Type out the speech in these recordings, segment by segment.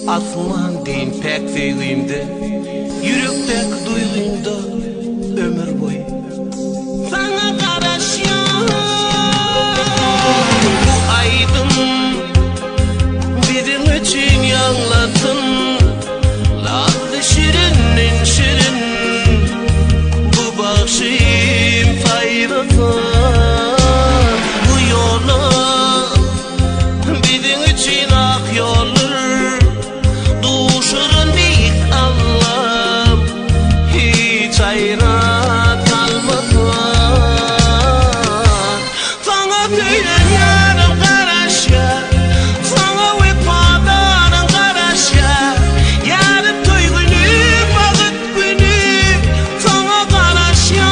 Asman deyin pek sevgimde, yürektek duygumda ömür boyu. Sana karışan bu aydın bizim için yanlasın. Nazlı şirinin şirin bu bakışım faydasın. Bu yolu bizim için ak yollar. Duşurun değil Allah'ım hiç hayrat kalmasın. Sana tüyen yarım karaşa, sana vefadanın karaşa. Yarım toy günü, vakit günü, sana karaşa.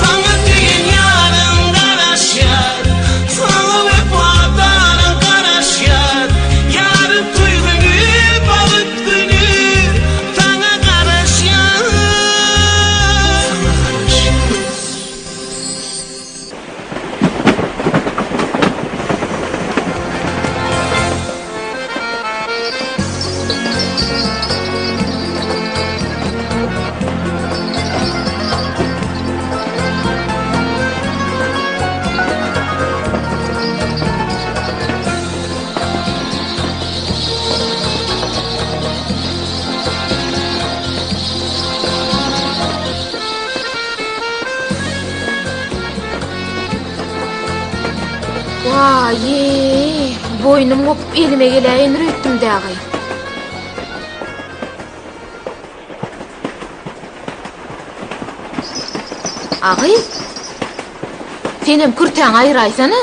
Sana tüyen yarım karaşa, sana vefadanın karaşa. Yarım toy günü, vakit günü, sana karaşa. Vay, boynum kopup elime geleyin rüttüm dağı. Ağay, senem kürten ayıraysana.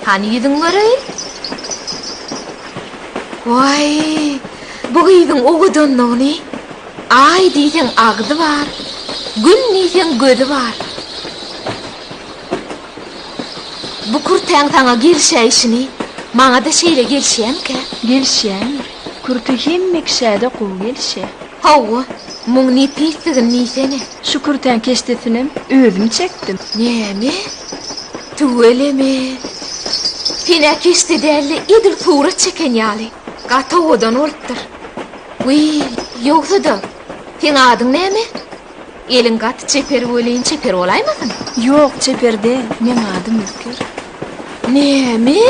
Hani yedin varayı? Vay, bu gıydın o gıdın ne? Ay diysen ağdı var, gün diysen gödü var. Bu kurtan sana gelişeyşini, bana da şeyle gelişeyim ki. Gelişen, kurtu hemmek şäde kuw gelişe. Hava, mun ne pisligin niysene. Şu kurtan keştesinim özüm çektim. Nemi? Tuvelemi. Fina keşte derli idil pura çeken yali. Gata odan olttur. Uy, yoksa da. Fina adın nemi? Elin gatı çeper oleyin çeper olay mısın? Yok çeperde, men adım Ülker. Nemi?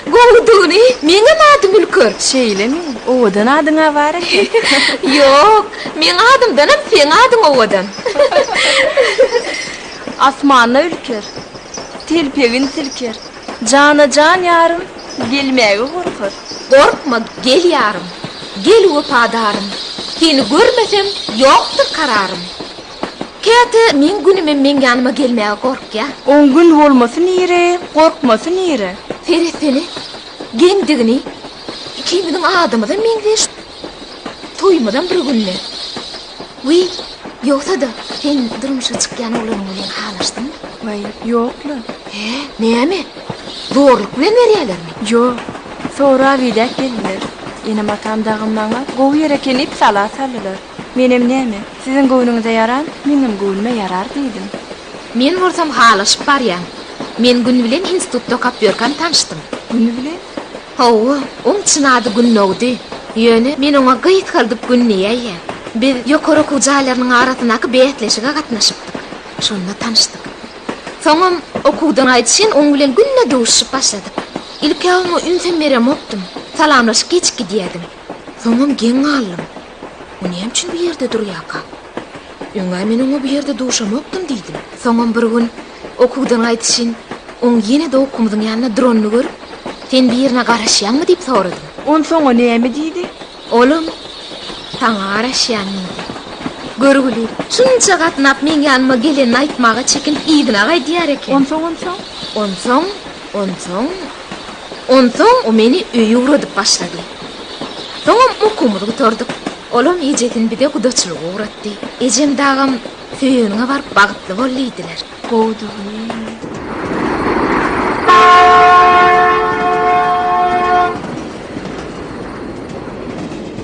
Goğduğunu, menin adım Ülker. Şeyle mi? Odan adına var eki. Yok, men adımdanım, fen adın odan. Asmanla Ülker. Tilpegin tilker. Cana can yarım, gelmeği korkur. Korkma, gel yarım. Gel upadarım. Seni görmesem yoktur kararım. Kete men günüme men yanıma gelmeye kork ya. 10 gün olmasın iyire, korkmasın iyire. Ferit seni, gendigini, kiminin adamı da men ver. Toymadan bir günle. Uy, yoksa da sen durmuşa çıkken olan halaştın mı? Vay, yok lan. Neyemi? Zorluk bilen veriyorlar mı? Yok, sonra vidak geldiler. Yine matamdağım bana goğu yere kelip sala sallılar. Menem nemi? Sizin goğununuza yaran, benim goğunuma yarar dedim. Men vursam halaşıp var ya. Men gün bilen institutda kapyorkan tanıştım. Bunu bile? Hova, onun için adı gün oldu. Yönü, men ona gıyıt kıldıp gün neye ya. Biz yukarı okucalarının arasındaki beyetleşige katnaşıptık. Şonda tanıştık. Sonra okudan aytışın onun bilen günne doğuşup başladık. İlk yavrumu ünsem verem optum. Salamlaşıp geç gidiyedim. Sonra gen aldım. O neyem için bir yerde duruyaka? Yöngay men ona bir yerde doğuşam optum deydim. Sonra bir gün okudan aytışın onun yine de okumudun yanına dronunu görüp sen bir yerine karışyan mı deyip soradım. On sonra nemi deydi? Oğlum, sana araşyan mıydı? Görgülü, şunca katnap men yanıma gelen aytmağa çekin iğdina gay diyar eken. On son. Onsoň o meni öýe uradyp başlady. Soňam okumudy gutarduk. Olam ejetin bide gudaçylyk uratdy. Ejem dagam söýeniňe baryp bagytly bolýdylar. Gowdy.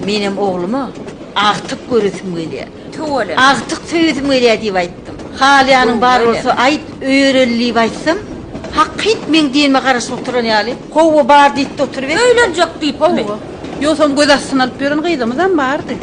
Benim oğlumu artık görüsüm geliyor. Tuğalı. Artık söýüsüm geliyor diýip aýtdym. Haliýanyň bar bolsa aýt öýrenli baýsam, Hakkıyt men diýme garaşyp oturan ýaly. Gowy bar diýip oturup öýlenjek diýipmi? Ýosam göz astyna alyp beren gyýdymyzdan bardy.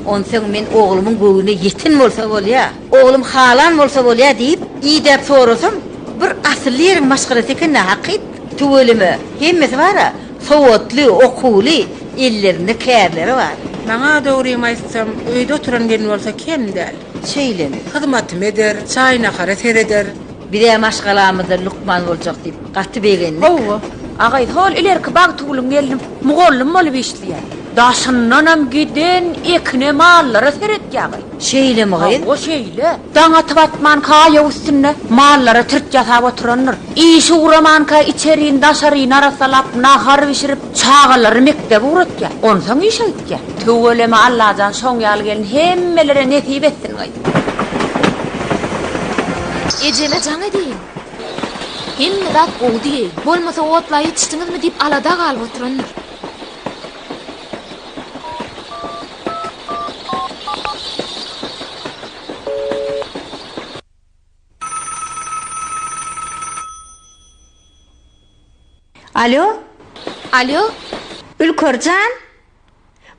Onsoň men oglumyň göwüne yetin bolsa bolýa, oglum halan bolsa bolýa diýip iýdep sorasam, bir asyllyň maşgalaty eken hakyt tüwelimi. Hemmesi bara, sowatly, okuwly, ellerinde kärleri bar. Maňa dogryny aýtsam, öýde oturan gelin bolsa kem däl. Şeýlemi. Hyzmatym eder, çaýna hara sereder. Bire maşgalamyda lukman boljak diýip gaty begenlik. Hawa, agay hol ilerki bag tuğulum geldim. Mugollum bolup işliýär. Daşyndanam giden ekine mallara seretýär. Şeýlemi gaýyn? O şeýle. Daňa tybatman kaýa üstüne mallara tırt ýasap oturanlar. İşi uraman ka içeriň daşaryň arasalap nahar bişirip çağalary mektep uratýar. Onsoň iş etýär. Töweleme Allahdan şoň ýaly gelin hemmelere nesip etsin gaýyn. Ejele jaň edin. Hemme rat gowdy. Bolmasa otla ýetişdiňizmi diýip alada galyp oturanlar. Alo, Alo, Ülkörcan?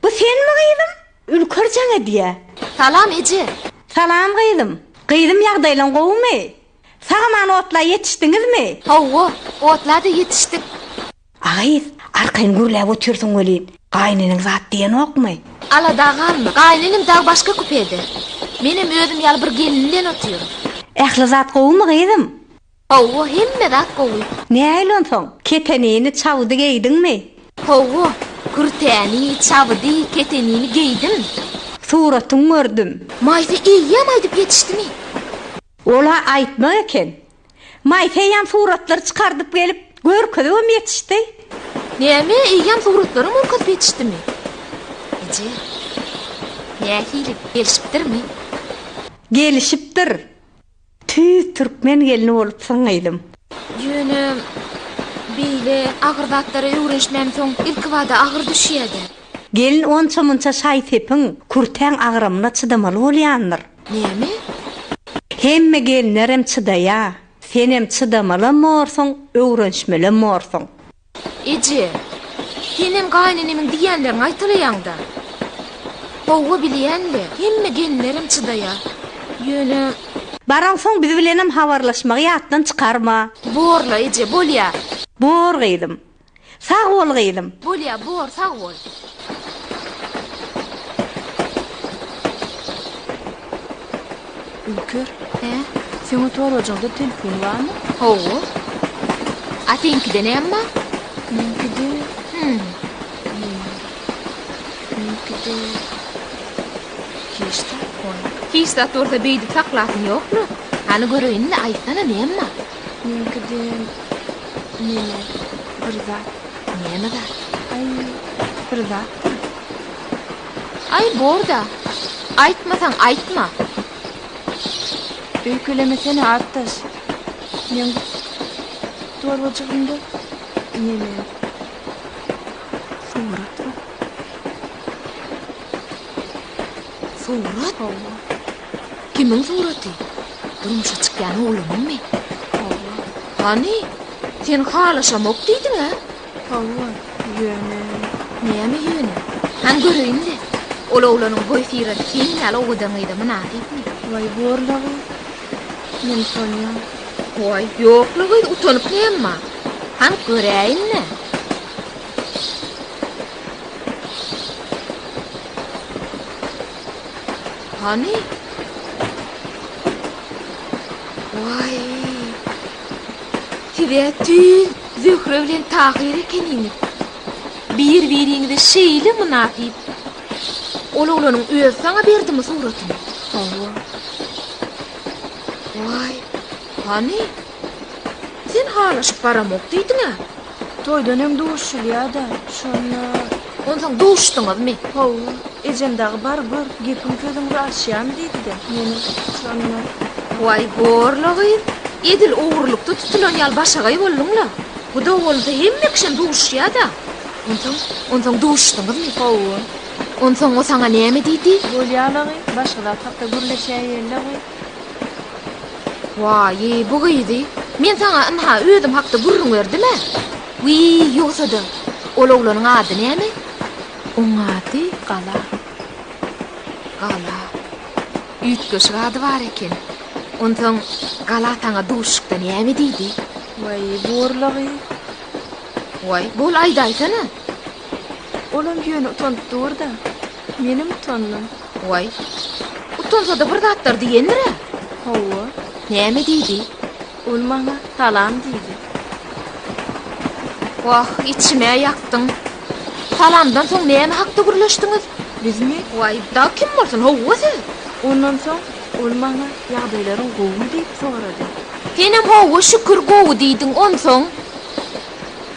Bu sen mi gyýdym? Ülkörjan ediýär. salam Eje. Salam gyýdym. Gyýdym ýagdaýlaň gowmy? Sagman otla ýetişdiňizmi? Hawa, otlada ýetişdik. Agyz, arkaň gürläp otursaň welin. Gaýnynyň zat diýen okmy? Alada galmy? Gaýnynym dag başga kupede. Menim özüm ýaly bir gelinlen oturum. Ähli zat gowmy gyýdym? Hawa, hemme rat gowy. Näýlensoň? Ketenini çawdy giýdiňmi? Hawa, kurtäni, çawdy, ketenini giydim. Suratyň gördüm. Maýsy iýýam aýdyp ýetişdimi? Ola aýtma eken. Maýfeýan suratlar çykardyp gelip görkezem ýetişdi. Näme iýýam suratlarym orkasyp ýetişdimi? Eje, nähili gelişipdirmi? Gelişipdir. Tüz türkmen gelini bolup saňaýdym. Ýöne beýle agyrdatlary öwrenşmem soň ilki wada agyr düşýärdi. Gelin onça munça şaý tepiň kurtäň agramyna çydamaly bolýandyr. Näme? Hemme gelinlerem çydaya. Senem çydamaly morsoň, öwrenşmeli morsoň. Eje, senem gaýnanynyň diýenlerini aýtalaýanda. Hawa bilýänli, hemme gelinlerim çydaya. Ýöne Baraň soň biz bilenem habarlaşmagy ýatdan çykarma. borla Eje, bolýar. Bor gyýdym. Sag bol gyýdym. Bolýar, bor, sag bol. Ülkür, He? sen oturajagda telefon barmy? Hawa. Atinkide näme? Menkide, menkide. Keşta. Hista torda beýdi taklatyň ýokmy? Hany göreýin aýtsana näme? Menkide. Nene. Bir zat. Näme da? Ay, bir zat. Ay borda. Aýtmasaň aýtma. Öýkelemesene artaş. Men torwajygynda nene. Surat. Surat? Kimiň suraty? Durmuşa çykýan oğlumymy? Hani? Sen halaşamok diýdiň ha? Hawa, ýöne. Näme ýöne? Han göreýin de. Ola oğlanyň boy fiýrati kimiň ýaly ogudaňyda münasipmi? Vay borlagy. Men sonýam. Oy, ýoklugy utanyp näme? Han göreýin-ne? Hani? Vay. Tüvetün, Zühre bilen Tahir ekenini. Bir-biriňize şeýle münasip. Ol olanyň öz saňa berdimi suratyny? Hawa. Vay. Hani? Sen halaşyp baramok diýdiň ha? Toydan hem duşulýada. Şonu Ondan duşdyňyzmy? Hawa, ejemdagi barbyr gepim sözüm raşýam diýdi-de. Meni şonu Vay gorlagy. Edil oğurlukda tutulan ýal başagay bolluňla. Bu da bolsa hemme kişi duşýa-da. Ondan duşdyňyzmy? Hawa. Ondan o saňa näme diýdi? Bolýalagy, başgalar tapda gürleşýär ýerleri. Vay, bu gyýdy. Men sana inha özüm hakda gurrun verdime? Wi yoksa da ol oglanyň ady näme? Oň ady Gala. Gala. Ütköş ady bar eken. Ondan Gala taňa duşukda näme diýdi? Vay borlagy. Way, bol aýdaýsana. Olam ýöne utandyr da. Menim utandym. Way. Utansa da bir zatlar diýendir. Hawa. Näme diýdi? Ol maňa salam diýdi. Wah, içime ýakdyň. Salamdan soň näme hakda gürleşdiňiz? Bizmi? Way, da kim bolsun? Howasy? Ondan soň ol maňa ýagdaýlaryň gowy diýip sorady. Senem howa şükür gowy diýdiň onsoň.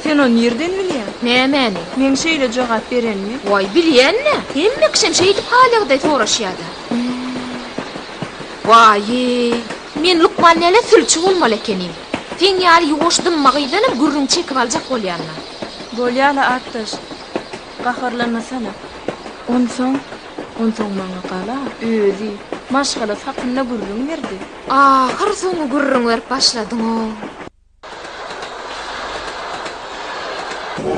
Sen onu nereden bilýän? Nämäni? Men şeýle jogap berenmi? Way, bilýänmi? Hemme kişim şeýdip halygda soraşýardy. Way, men Lukman näle sülçü bolmaly ekenim. Sen ýaly ýuwaşdym magyzanyp gürrüň çekip aljak bolýarlar. Bolýala atdaş. Gaharlanmasana. Onsoň maňa Gala özi maşgala satyna gürrüň berdi. Ahir soňy gürrüň berip başladyň o.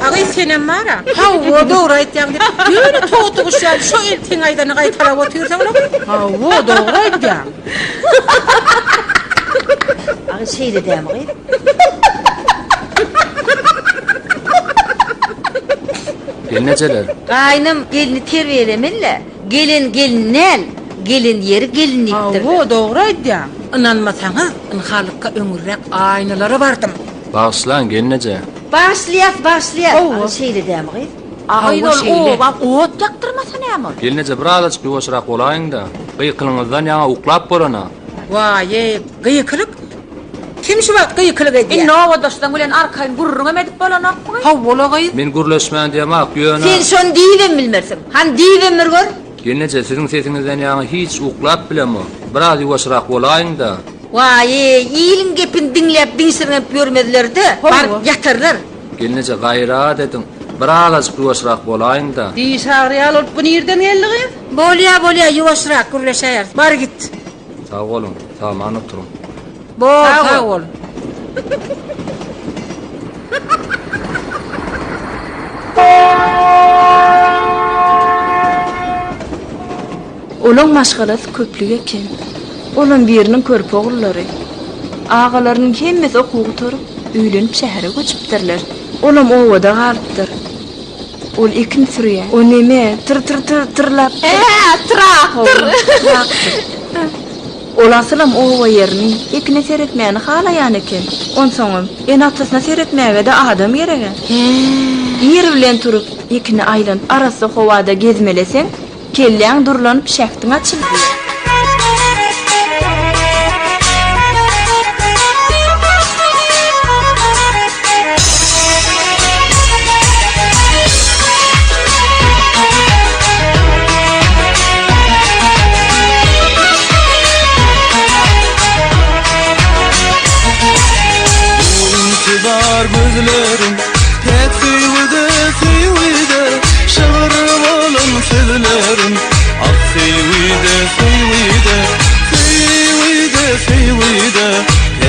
Agay senem mara. Hawa doğru aýtýan. Ýöne toğutuguşýar şu eltiň aýdany gaýtarap otursaň. Hawa doğru aýtýan. Agy şeýle dämi? Gelneceler. Gaýnım gelini terbiýelemelle. Gelin näl? Gelin ýeri gelinlikdir. Hawa doğru aýtýan. Inanmasaňyz, inhalykka öňürrek aýnalara bardym. Bağışlan gelnece. Başlaýas. Hawa. Şeýle dämi? Aýdol şeýle. o bak ot ýaktyrmasa näme? Gelnece biraz ýuwaşrak bolaýyň da. Gyýkylyňyzdan ýa uklap bolana. Vay, gıyıkılık. Kim şu wagt gıyıkılık edýär? Inno odaşdan bilen arkaýyn gurruna medip bolanakmy? Hawa gıyık. Men gürleşmän diýemek ýöne. Sen şonu diýdim bilmersiň. Han diýdim gör. Gelnece siziň sesiňizden ýa hiç uklap bilemi. Biraz ýuwaşrak bolaýyň da. Vay, ýylyň gepin diňläp diňsirňep ýörmediler-de. Bar ýatyrlar. Gelnece gaýra dedim. Biraz ýuwaşrak bolaýyň da. Diýiş agryal olup bu nerden geldi? Bolýa ýuwaşrak gürleşýär. Bar git. Sag bolun. Tamam oturum. Sağ ol. Olaň maşgalasy köplük eken. Olan biriniň körpe ogullary. Agalarynyň hemmesi okugy turup, öýlenip şähere göçüpdirler. Olam owada galypdyr. Ol ekin sürýär. O neme? Tır-tır-tırlap. Traktör. Olasılam owa ýerini ekine seretmäni halaýan eken. Onsoňam en atysna seretmäge de adam gerek. Ýer bilen turup ekini aýlanyp arasy howada gezmeleseň, kelläň durlanyp şähtiň açyldy. Gözlerim pek feyvide şıvırım olun sözlerim ah feyvide pek feyvide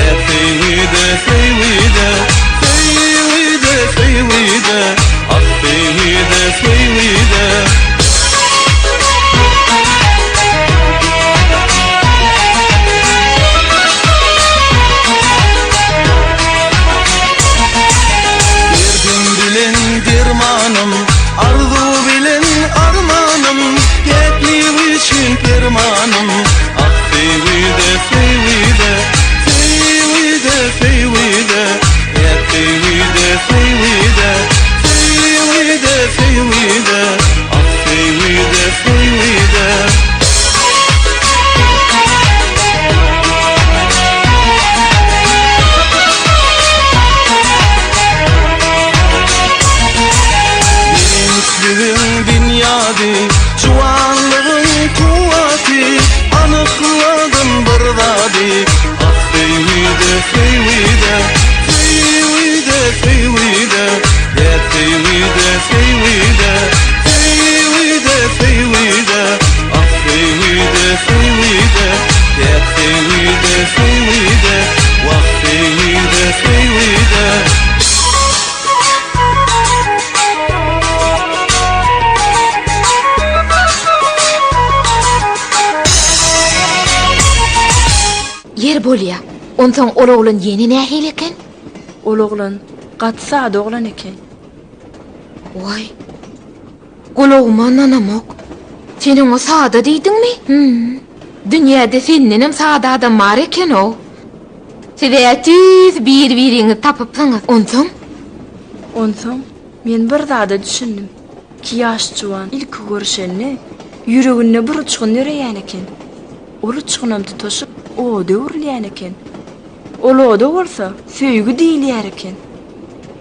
ah feyvide arzu bilen armanım yetliğim için permanım ah feyvide Onsoň ol oglan ýeni nähil eken? Ol oglan gaty sady oglan eken. Vay. Gologman anamok. Senin o sada diýdiňmi? Dünýäde seninem sada adam bar eken o. Sebätiz bir-biriňi tapypsyňyz. Onsoň men bir zada düşündim. Ki ýaş juwan ilki görüşende ýüregine bir uçgun ýöreýän eken. Ol uçgunam tutuşyp oda urilýän eken. Ol oda bolsa söýgü diýilýär eken.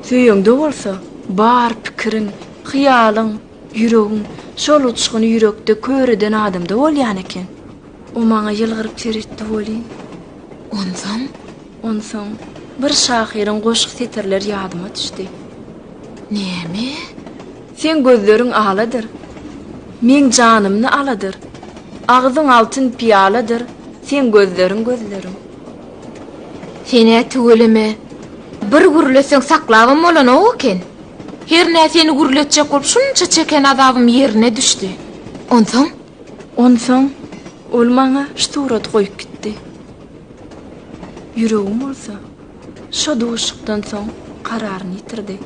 Söýüňde bolsa bar pikiriň, hyýalyň, ýüregiň şol uçguny ýürekde köreden adamda bolýan eken. O maňa ýylgyryp seretdi bolýan. Onsoň bir şahyryň goşky setirler ýadyma düşdi. Näme? Sen gözleriň aladyr. Men janymny aladyr. Agzyň altyn piyaladyr. Sen gözleriň. Sene tügeleme. Bir gürleseň saklawym bolan o eken. Her näseni gürletjek bolup şunça çeken adabym ýerine düşdi. Onsoň ol maňa şturat goýup gitdi. Ýüregim bolsa şo duşukdan soň kararyny ýitirdi.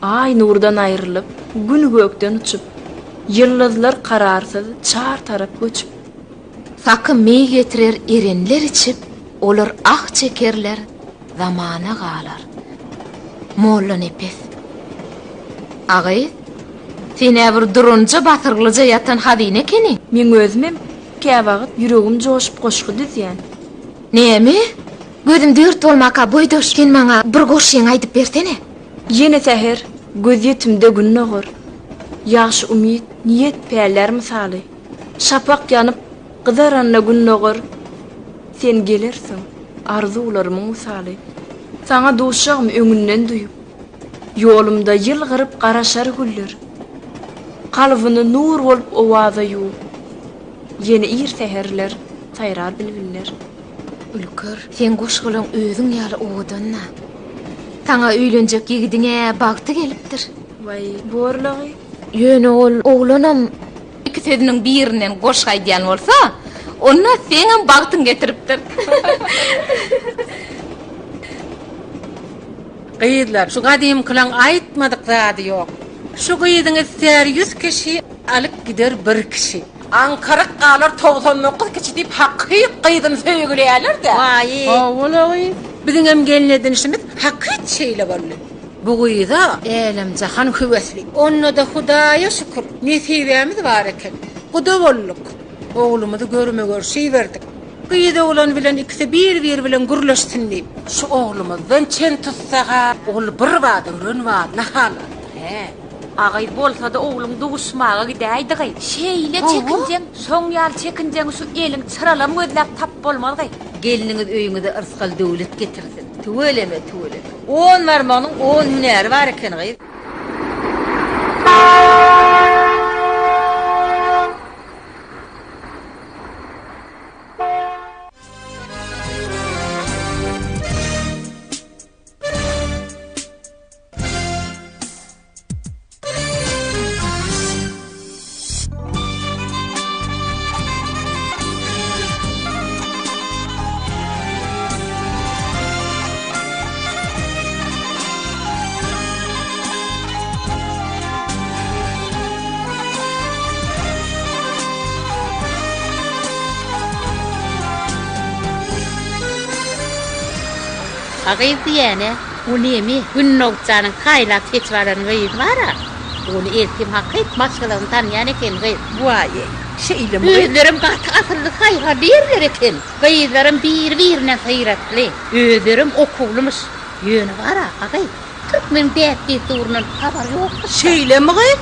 Ay nurdan aýrylyp, gün gökden uçup, ýyldızlar kararsyz çar tarap göçüp, sakyn meý getirer erenler içip, olar ah çekerler, zamana galar. Molla nepes. Agay, sene bir durunca batyrlyja ýatan hadyny ekeni. Men özmem käwagt ýüregim joşup goşgy dizýän. Näme? Gözüm dört bolmaka boýdoş. Sen maňa bir goşyň aýdyp bersene. Ýene säher göz ýetimde gün nogur. Ýaşy umyt, niýet päller misaly. Şapak ýanyp gyzaranna gün nogur. Sen gelersiň, arzularymyň misaly. Saňa duşagym öňünden duýup, ýolumda ýylgyryp garaşar güller. Kalbyny nur bolup owaza ýup. Ýene ir säherler, saýrar bilbiller. Ülkür, sen goşgylyň özüň ýaly owadanna. Taňa öýlenjek ýigidiňe bagty gelipdir. Vay, borlagy. Ýöne ol oglanam iki sözüniň birinden goşga aýdýan bolsa, onda seňem bagtyň getiripdir. Gyýdlar, şu gadym kılan aýtmadyk zady ýok. Şu gyýdyň isär 100 kişi alyp gider bir kişi. Ankara galar 99 kişi diýip hakky gyýdyny söýgülýärler-de. Vay. Awulagy. Biziň hem gelinedinişimiz hakky şeýle boldy. Bu gyýda elim jahan höwesli. Onda da Hudaýa şükür. Nesibämiz bar eken. Guda bolluk. Oglumuzy görmegör şey berdik. Gyýda olan bilen ikisi bir bilen gürleşsin diýip. Şu oglumyzdan çen tutsaga, ol bir bada ürün var, nahala. Agay bolsa da oğlum duşmaga gidäýdi gay. Şeýle çekinjeň, soň ýal çekinjeň şu eliň çyralam gözläp tap bolmaly. Geliniňiz öýüňize ırskal döwlet getirsin. Tüweleme. 10 marmanyň 10 hünäri bar eken gyýy. Agay diyene, o nemi günnokçanın kayla keçvaran gayet vara. Onu erkim hakkıyt başkalarını tanıyan eken gayet. Vay, şeýle mi? Özlerim katı asırlı sayha derler eken. Gayetlerim bir-birine sayratlı. Özlerim okulmuş. Yönü vara, agay. 40 bin däpdi turunun habar yok. Şeýle mi gayet?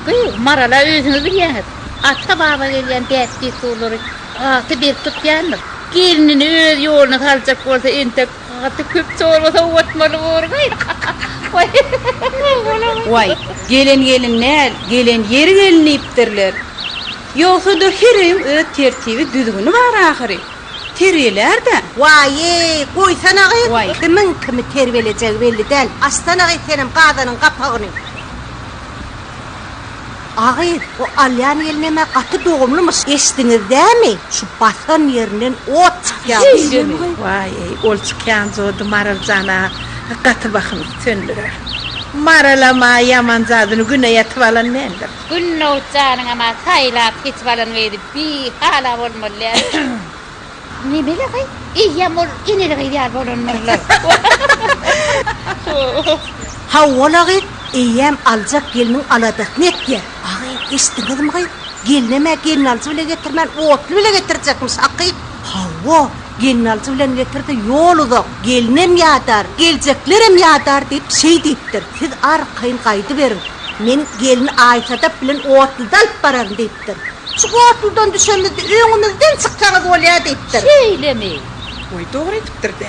Gayet, marala özünüz bilýäňiz. Ata baba gelýän däpdi turlary atı bir tutýandyr. Gelinini öz ýoluna saljak bolsa entek atı köp çorlasa otmaly bolgay. Vay, gelen näl, gelen ýeri gelinipdirler. Ýogsa da hirim öz tertibi düzgünü bar ahyry. Terýeler-de. Vay, goýsana gyýy. Vay. Kimin kimi terbelejek belli däl. Astana gyýy senem gazanyň gapagyny. Ağayır, o alyan eline katı doğumlumuş. Eştiniz değil mi? Şu basan yerinden ot çıkıyor. Vay, ol çıkan zodu maralcana katı bakın söndürür. Maralama yaman zadını güne yatıp alan mendir. Günne uçağının ama saylat hiç falan verdi. Bir hala olmalılar. Ne bile kay? İyi mor inir gidiyar bolunmalılar. Havvala git, iyem alacak gelinin aladak net yer. Ağayır, eştiniz mi gayet? Gelineme gelin alıcı bile getirmen, otlu bile getirecekmiş akıyıp. Havva, gelin alıcı bile getirdi, yolu da gelinim yadar, geleceklerim yadar deyip şey deyiptir. Siz arkayın kaydı verin. Men gelin Ayşada bilen otluda alıp bararım deyiptir. Şu otludan düşemizde öňünüzden çıksanız olya deyiptir. Şeýle mi? Oy doğru etipdir de.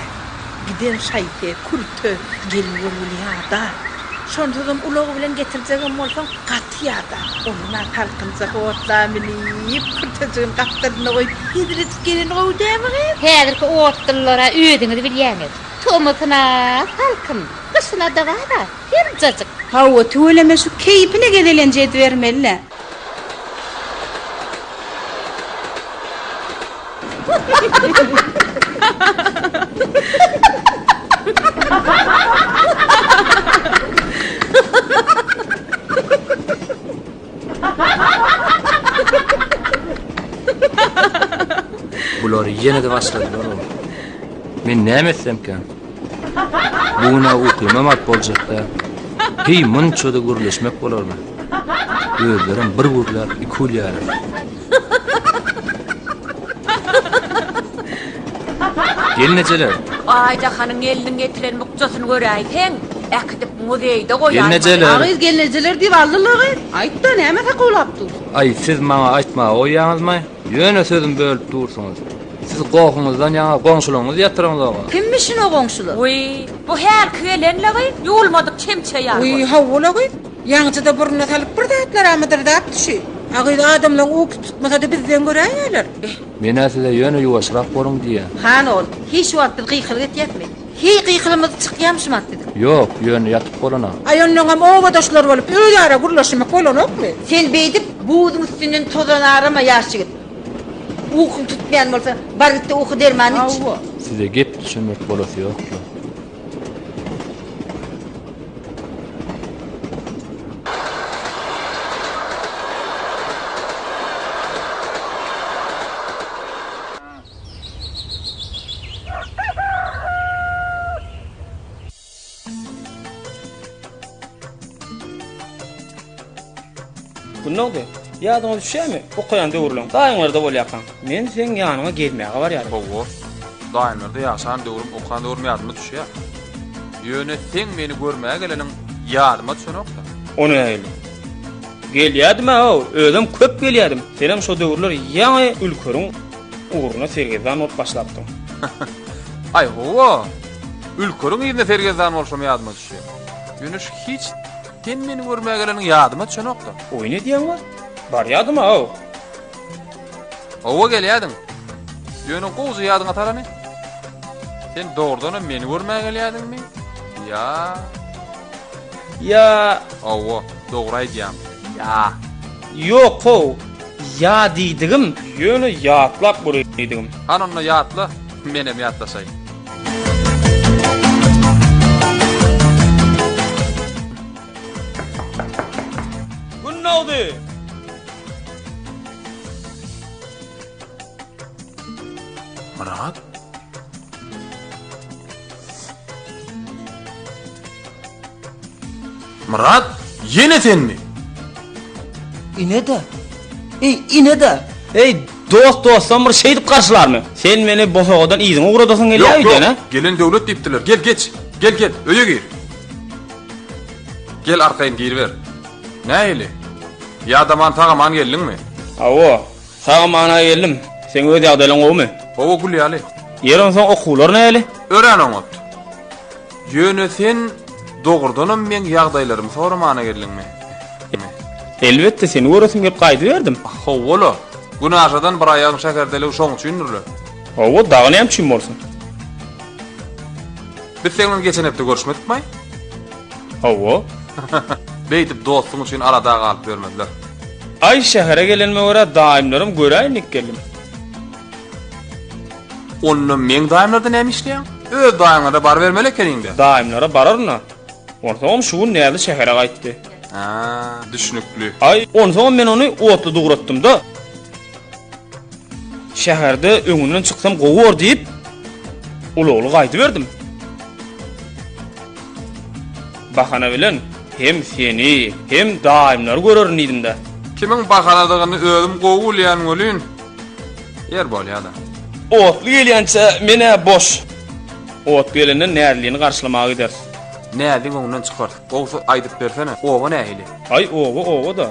Giden şayfe, kurtu, gelin yolu da. Şontadan ulağı bilen getireceğim olsam katı yada. Onuna talkınacak otla minip kurtacığın kaptırına koyup yedirit gelin o değil mi? Häzirki otdullara öýdüňizi bilýäňiz. Tomutuna salkın, kışına da wada, hirjajyk. Hawa töweleme şu keypine gedelen jedi vermeliler. Bular yine de başladılar oğlum. Men näme etsemken? Bugüne ukymamak boljakda. Hey munçoda gürleşmek bolarmy? Özlerim bir gürler, iki ulýar. Gelnejeler. Ayjahanyň eliniň getiren mukçasyny göräýsen, äkdip muzeýde goýar. Gelnejeler. Ağız gelineciler diýip aldylar. Aýtda näme takolapdy? Ay siz maňa aýtma oýaňyzmy? Ýöne sözüm bölüp dursunuz. Siz goýuňyzdan ýa goňşularyňyzy ýatyryňyz. Kimmişin o goňşular? Oy, bu her köýelenle goý, ýolmadyk çemçe ýar. Oy havvala koy. Yaňçyda buruna salyp bir dätler amydyr däp düşi. Agyd adamlaryň ok tutmasa da bizden göräýärler. Men size ýöne ýuwaşrak boruň diýe. Han ol, hiç wagt bir gıyqyl etýärmi? Hi gıyqylymyz çykýamşymat dedik. Ýok, ýöne ýatyp bolana. Aýonlaryň hem owadaşlar bolup öýdäre gurlaşmak bolanokmy? Sen beýdip buýdyň üstünden tozan arama ýaşygyt. Ukun tutmayan bolsa, bar gitdi uku derman iç. Size gep düşünmek bolasy ýokmy? Bunnoqdy. Ýadyňa düşämi? Okuýanda urlan. Daýňlarda bolýakan. Men sen ýanyňa gelmäge barýar. Owo. Daýmyrda ýaşan döwrüm okan döwrüm ýadyma düşýär. Ýöne sen meni görmäge geleniň ýadyma düşenokda. Onu aýly. Gelýärdim o, özüm köp gelýärdim. Senem şo döwürler ýaňy ülkeriň uğruna sergezan olup başlapdyň. Ay owo. Ülkeriň ýerine sergezan bolşam ýadyma düşýär. Ýöne hiç sen meni görmäge geleniň ýadyma düşenokda. Oý ne diýen var? Barýardyma o. Owo gelýärdiň. Ýöne gowy ýadyňa tarany. Sen doğrudan meni görmäge gelýärdiňmi? Ya, owo, dogry aýdýam. Ya. Ýok o. Ya diýdigim, ýöne ýatlap bolýardyň. Hanonda ýatla, menem ýatlasay. Bunnoqdy. Murat? Murat, yine sen mi? Ine de. Ine de. Dostum bir şey dip karşılarmy? Sen meni boşogadan iziňe ugradasyň gelýärdi, ha? Gelin döwlet diýipdiler. Gel, geç. Gel, öýe gir. Gel arkaýyn gir ber. Näýli? Ýadaman tagaman geldiňmi? Awo, sagmana geldim. Sen öz ýagdaýlaryň goýmy? Owo gülýäli. Ýerin soň okuwlar näýli? Ören oňat. Ýöne sen dogurdanam men ýagdaýlarym soramana geldiňmi? Elbetde seni göresiň gelip gaýdy berdim. Howala. Günaşadan bir aýagyň şäkerdeli şoň üçindirler. Awo, dagyny hem çym bolsun. Biz seňle geçen hepde görüşmedikmi? Awo. Beýdip dostum üçin arada galyp bermediler. Ay şehre gelenme ora daimlerim göräýnik geldim. Onu men daimlarda näme işleýän? Öz daimlara bar bermeli kerinde. Daimlere bararna. Ortaňam şu näde şehre gaýtdy. Ha, düşnükli. Ay, onsoň men onu otlu dugratdym da. Şäherde öňünden çyksam gowur diýip ulugly gaýdy berdim. Bahana bilen hem seni hem daimler görürün idim de. Kimin bakanadygyny özüm gowulýan bolýan. Yer bolýar da. Otlu gelýänçe mene boş. Ot gelenden närliğini garşylamagy gider. Nädin oňundan çykar. Gowsa aýdyp bersene. Owa nähili? Ay owa da.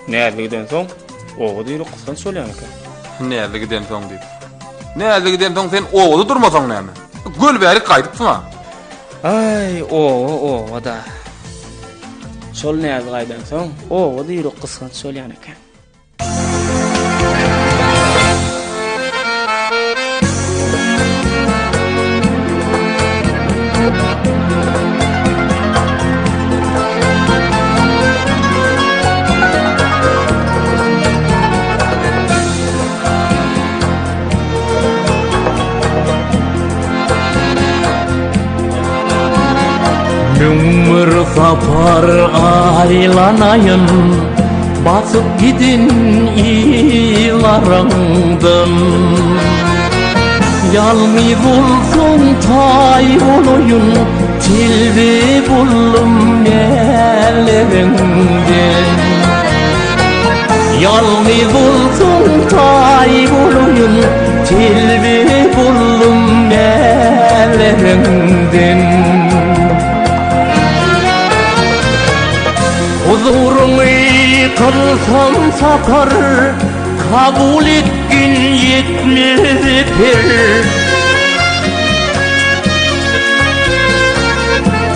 Närligiden soň owa diýip kysgan söýleýän eken. Näligiden soň diýip. Näligiden soň sen owada durmasaň näme? Göl bäri gaýdypmy? Ay owa da. Şol näde gaýdan soň owa diýip kysgan söýleýän eken. Ömür sapar aylanayın, basıp gidin ilarangdan. Yalnız olsun tay olayın, tilbi bullum nelerinden. Yalnız olsun tay olayın, tilbi bullum nelerinden. Huzurumu kılsam satar, kabul etkin yetmez bir.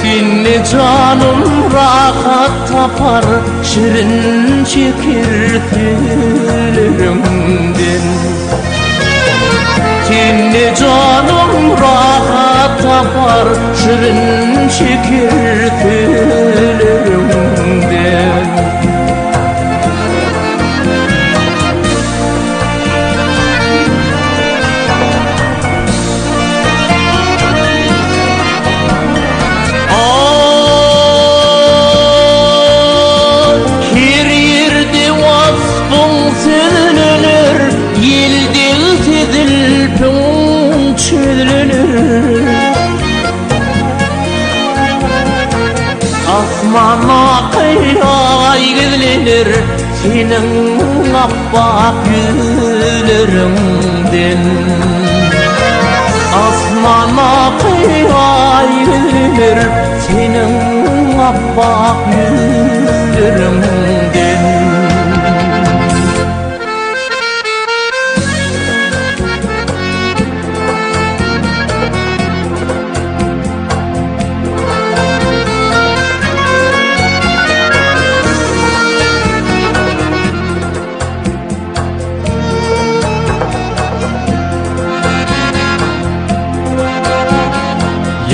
Seninle canım rahat tapar, şirin çekir tülerimden. Seninle canım rahat tapar, şirin çekir tülerimden. Her yerde vasfın sezilir, yelden tezilpin çözülür. Asmana kıyay gizlenir, senin appak yüzlerinden. Asmana kıyay gizlenir, senin appak yüzlerinden.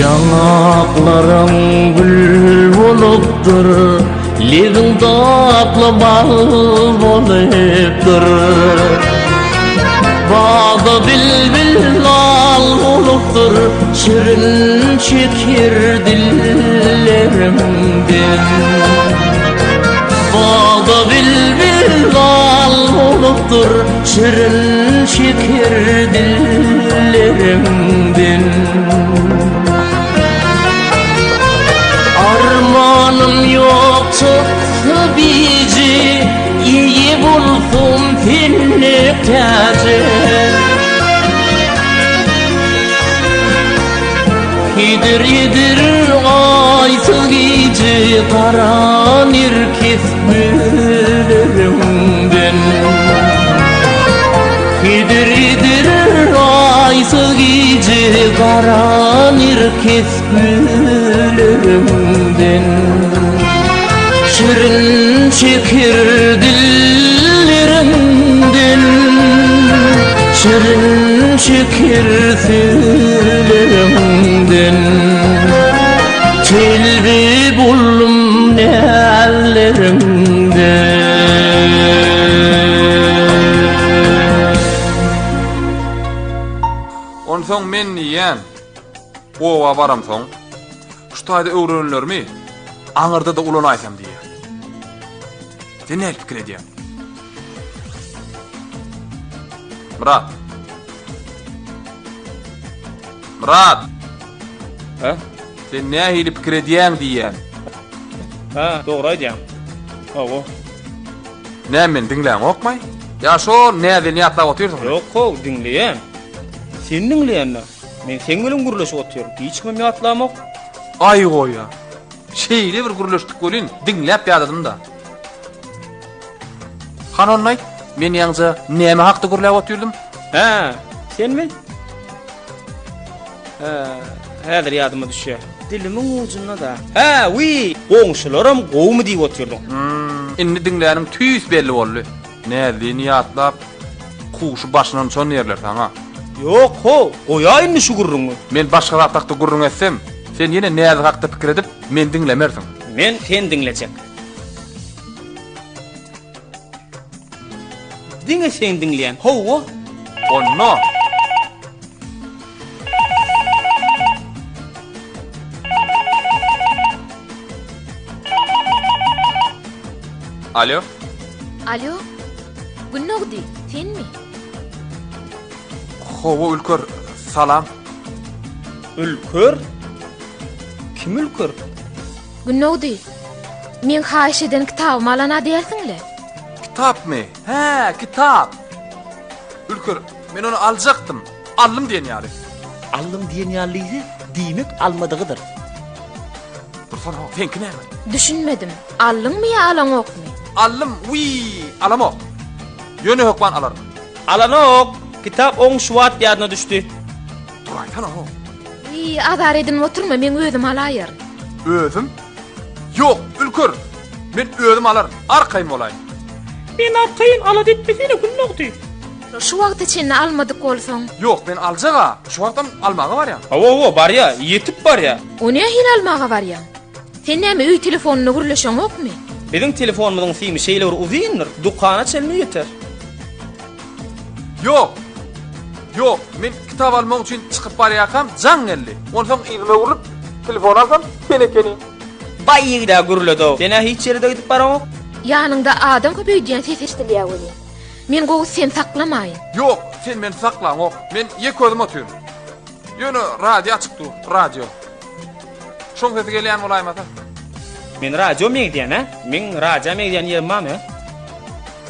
Yanaklarım gül olupdur, lezin tatlı bal olupdur. Bağda bilbil lal olupdur, şirin çekir dillerimden. Bağda bilbil lal olupdur, şirin çekir dillerimden. Armanım yoktu tabici, iyi bulsum seni taze. Yedir yedir aysız gece, karanır kesmelerimden. Yedir yedir aysız gece, karanır kesmelerimden. Şirin çekir dillerimden, şirin çekir tülerimden. Telbi buldum nellerimden. soň men ýen owa baram soň şu taýda öwrenlermi aňyrda da ulan aýsam diýär. Sen näme pikir edýär? Murat. Ha? Sen näme pikir edýäň diýär. Ha, dogry aýdýan. Owo. Näme men diňläň okmay? Ya şo näde niýatlap oturýarsyň? Yok, ho, dinleýän. Sen dinleýän. Men sen bilen guruluşyp oturýarym. Hiç kim ýatlamak. Ay goýa. Şeýle bir guruluşdyk bolyn, diňläp ýadadım da. Hanonay, men ýaňja näme hakda gurulap oturdum? Ha, sen mi? Ha, häzir ýadyma düşýär. Dilimin ucunda da. Ha, wi, goňşularam gowmy diýip oturdum. Inni diňlärim tüýs belli boldy. Näde niýatlap kuşy başynyň çon ýerler taňa. Yok, ho, goýaýyn şu gurruňy. Men başga wagtda gurrun etsem, sen ýene näde hakda pikir edip men diňlemersiň. Men sen dinlejek. Diňe sen dinleýän. Howa. Onno. Alo. Alo. Günnogdy, senmi? Howa Ülkür, salam. Ülkür? Kim Ülkür? Günnogdy. Men haýyş eden kitabym alana diýersiňle. Kitapmy? He, kitap. Ülkür, men onu aljaktym. Allym diýen ýaly. Allym diýen ýaly diýmek almadygydyr. Dursan, sen näme? Düşünmedim. Allyňmy ýa alaň okmy? Allym, wi, alamok. Ýöne hokman alarym. Alanok, kitap oň şuwat ýadyna düşdi. Dur aýtana ho. Azar edin oturma, men özüm alaýar. Özüm? Yok, Ülkür. Men özüm alarym. Arkaýym bolay. Men arkaýyn ala detmesine günnogdy. Şu wagtda çenni almadyk bolsaň. Yok, men aljaga. Şu wagtdan almaga bar ya. Hawa, bar ya, yetip bar ya. O ne hin almaga barýan? Sen näme öý telefonuny gurulşaň okmy? Benim telefonumyň simi şeýler uzyndyr. Dukana çelme ýeter. Yok. Yok, men kitap almak üçin çykyp barýakam, jaň geldi. Onsoň ýygyma urup telefon alsam, kenekeni. Baýygda gurulady. Sena hiç ýerde gidip baramok. Ýanynda adam köpeýdiýän ses eşdilýär bolýar. Men gowy sen saklamaýyn. Yok, sen meni saklaň ok. Men ýek özüm oturýum. Ýöne radio açykdy, radio. Şoň sesi gelýän bolaýmasa. Men radio meýdiýän, ha? Men radio meýdiýän ýermam, ha?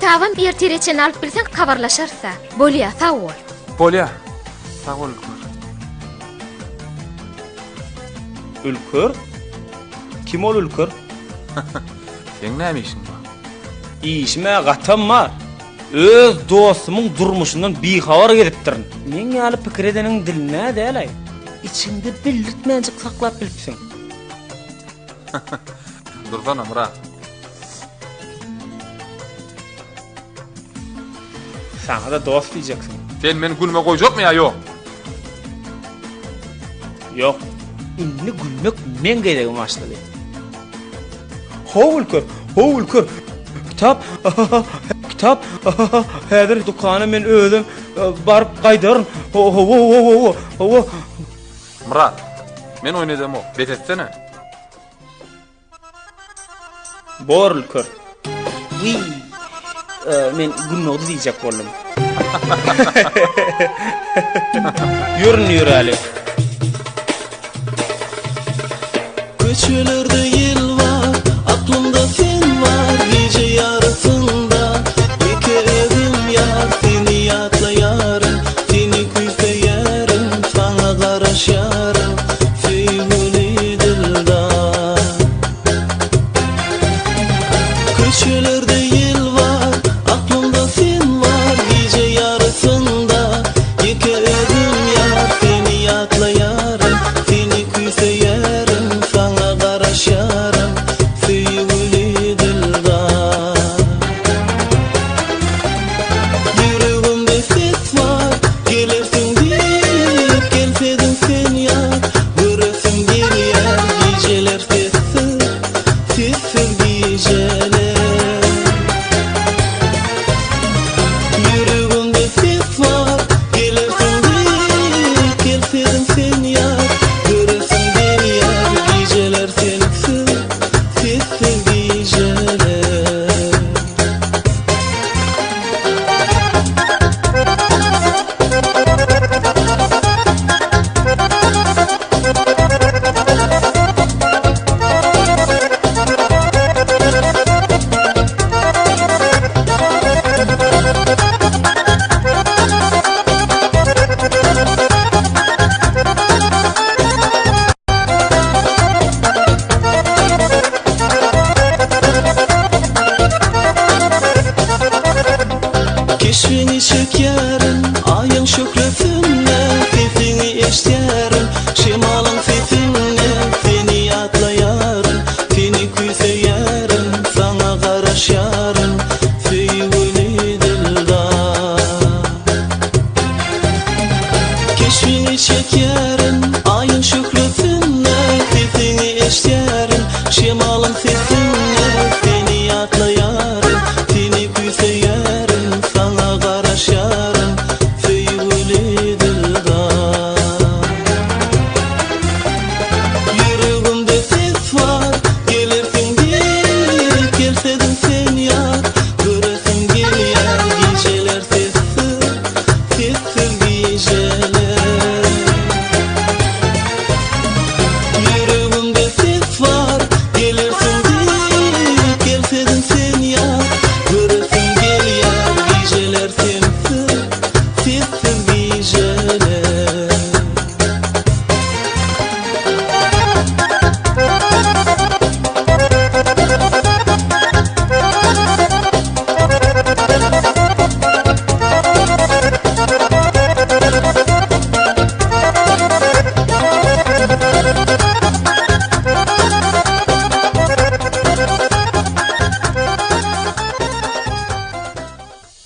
Tavam bir tereçen alyp bilseň habarlaşarsa. Bolýa, sag bol. Bolýa. Sag bol. Ülkür? Kim ol Ülkür? Sen näme işin bar? İşime gatam bar. Öz dostumyň durmuşyndan bihabar gedipdirin. Men ýaly pikir edeniň diline däl. İçinde bildirtmänjik saklap bilipsiň. Durdan Murat. Sana da dost diýjeksin. Sen meni gülme goýjakmy ýa ýok? Yok. Inni gülmek men geýdegi başlady. Ülkür, Ülkür. Kitap, kitap. Häzir dukana men özüm baryp gaýdaryn. Murat, men oýnadym o. Betetsene. Bor Ülkür. Wi. Men günnogdy diýjek boldum. Yürün ýüreli. Köçelerde yel var, aklımda sen var. Gece yarısında iki evim yar. Seni yatlayarım, seni küseyerim. Sana karaşarım, sevgili dildar. Köçelerde yel var, aklımda sen var. Gece yarısında iki evim yar. Seni yatlayarım, seni küseyerim. Sana karaşarım, sevgili dildar.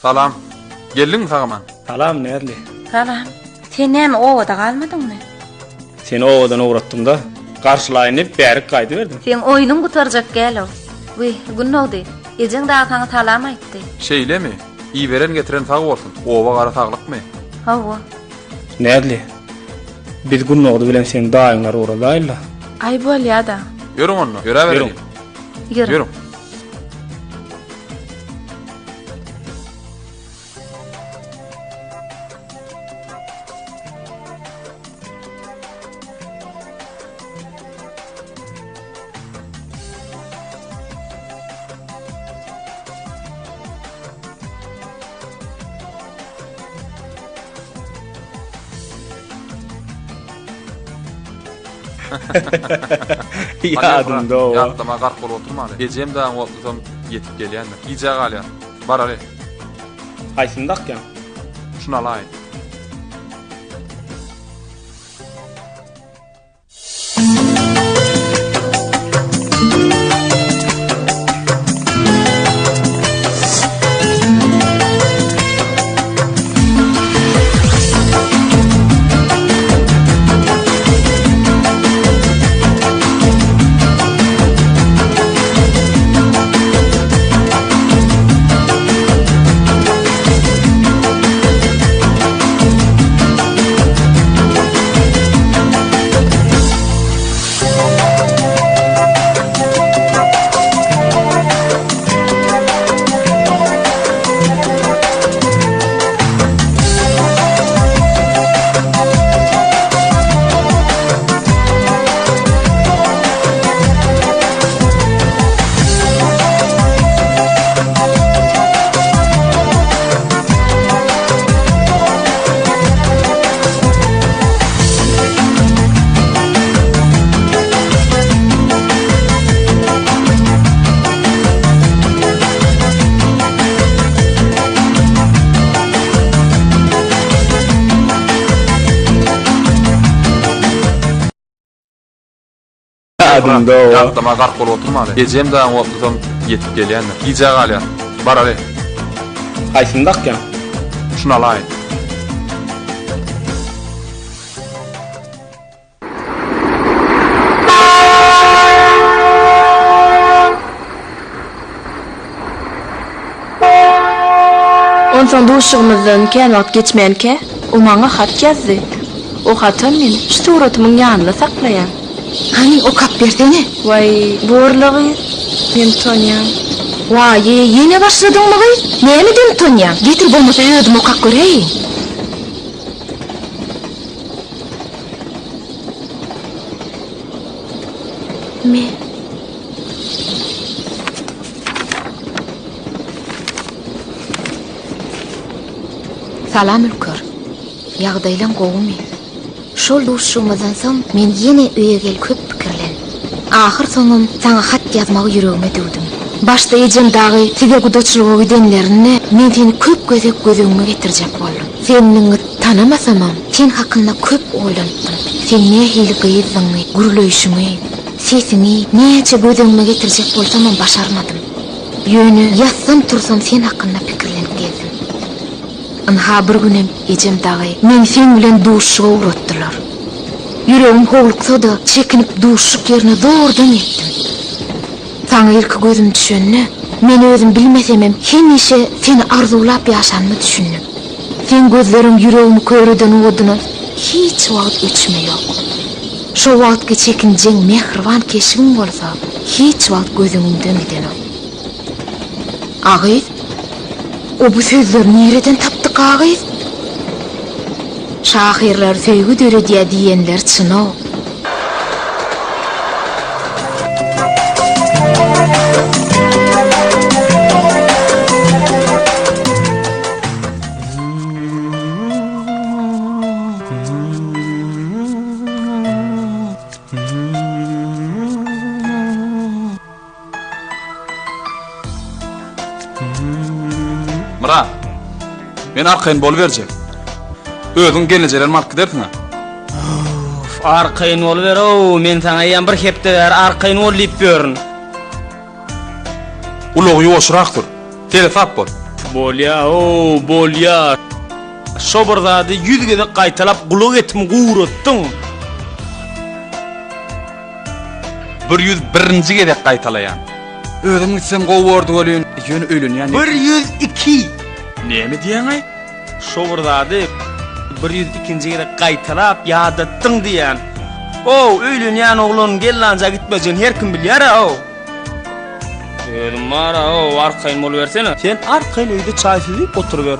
Salam. Geldin mi Sagaman? Salam nädli? Salam. Sen näme owada galmadyňmy? Seni owadan uğrattım da karşılayınıp bärik gaýdy berdim. Sen oýunyň gutarjak gelo. Wy, gunnawdy. Ejeň daha saňa salam aýtdy. Şeýle mi? İyi veren getiren sag bolsun. Owa gara saglyk mı? Hawa. Nädli? Biz gunnogdy bilen sen daýyňlar uğradylar. Ay bolýada. Yürüň onu. Göre verin. Yürü. Yürüň. Yadımda o. Yadımda garp bolup oturma ale. Gecem daha otlusam yetip gelýändir. Gije galýar. Bar ale. Aýsyndak ýa. Şunu alaýyn. Yadımda o. Yadımda garp bolup oturma ale. Gecem daha otlusam yetip gelýändir. Gije galýar. Bar ale. Aýsyndak ýa. Şunu alaýyn. Ondan duşugymyzdan kän wagt geçmenke, o maňa hat ýazdy. O hatan men şu suratymyň ýanynda saklaýan. Hani o kap berdeni? Vay, borlagy. Men tonýam. Vay, yine başladyňmy gıy? Nämeden tonýan? Getir bolmasa ödüm o kap göreýin. Me. Salam Ülkür. Ýagdaýlaň gowmy. Şol duşugymyzdan soň men ýene öýe gel köp pikirlen. Ahir soňam saňa hat ýazmagy ýüregime döwdüm. Başda ejem dagy tige gudaçlygy gidenlerini men seni köp gözek gözüňe getirjek boldum. Seni tanamasam, sen hakynda köp oýlanypdym. Sen ne hili gyýdyňmy, gurulýşyňy, sesini näçe gözüňe getirjek bolsam başarmadym. Ýöne ýatsam tursam sen hakynda pikirlenip geldim. Anha bir günem ejem dagy men sen bilen duşuga uğratdylar. Yüregim howluksa da çekinip duşuk ýerine zordan etdim. Saňa ilki gözüm düşenne, men özüm bilmesemem hemişe seni arzulap ýaşanymy düşündim. Sen gözlerim yüregimi köreden oduny hiç wagt öçmeýok. Şo wagtga çekinjeň mehriban keşigim bolsa, hiç wagt gözüňden gidenok. Agyz, o bu sözleri nereden tapdyk agyz? Şahirler söýgü döredýär diýenler çyno. Mira. Men arkayn bol berjek. Özüň gelejekler mark gidersiň. Arkayn ol ber o, men saňa ýa bir hepde ber arkayn ol diýip berin. Ulogy ýoşrakdyr. Telefap bol. Bolya. Şoburdady yüzgede qaytalap guluk etimi guwratdyň. 101-nji gede qaytalayan. Özüm gitsem gowordy bolýan, ýöne öýlenýän. 102. Näme diýeň ay? Şoburdady 102-nji gede qaytalap ýadatdyň diýen. O, öýlenýän oglan gellanja gitmejin her kim bilýär o. Mara o arkayn bol versene. Sen arkayn öýde çay süýüp oturup ber.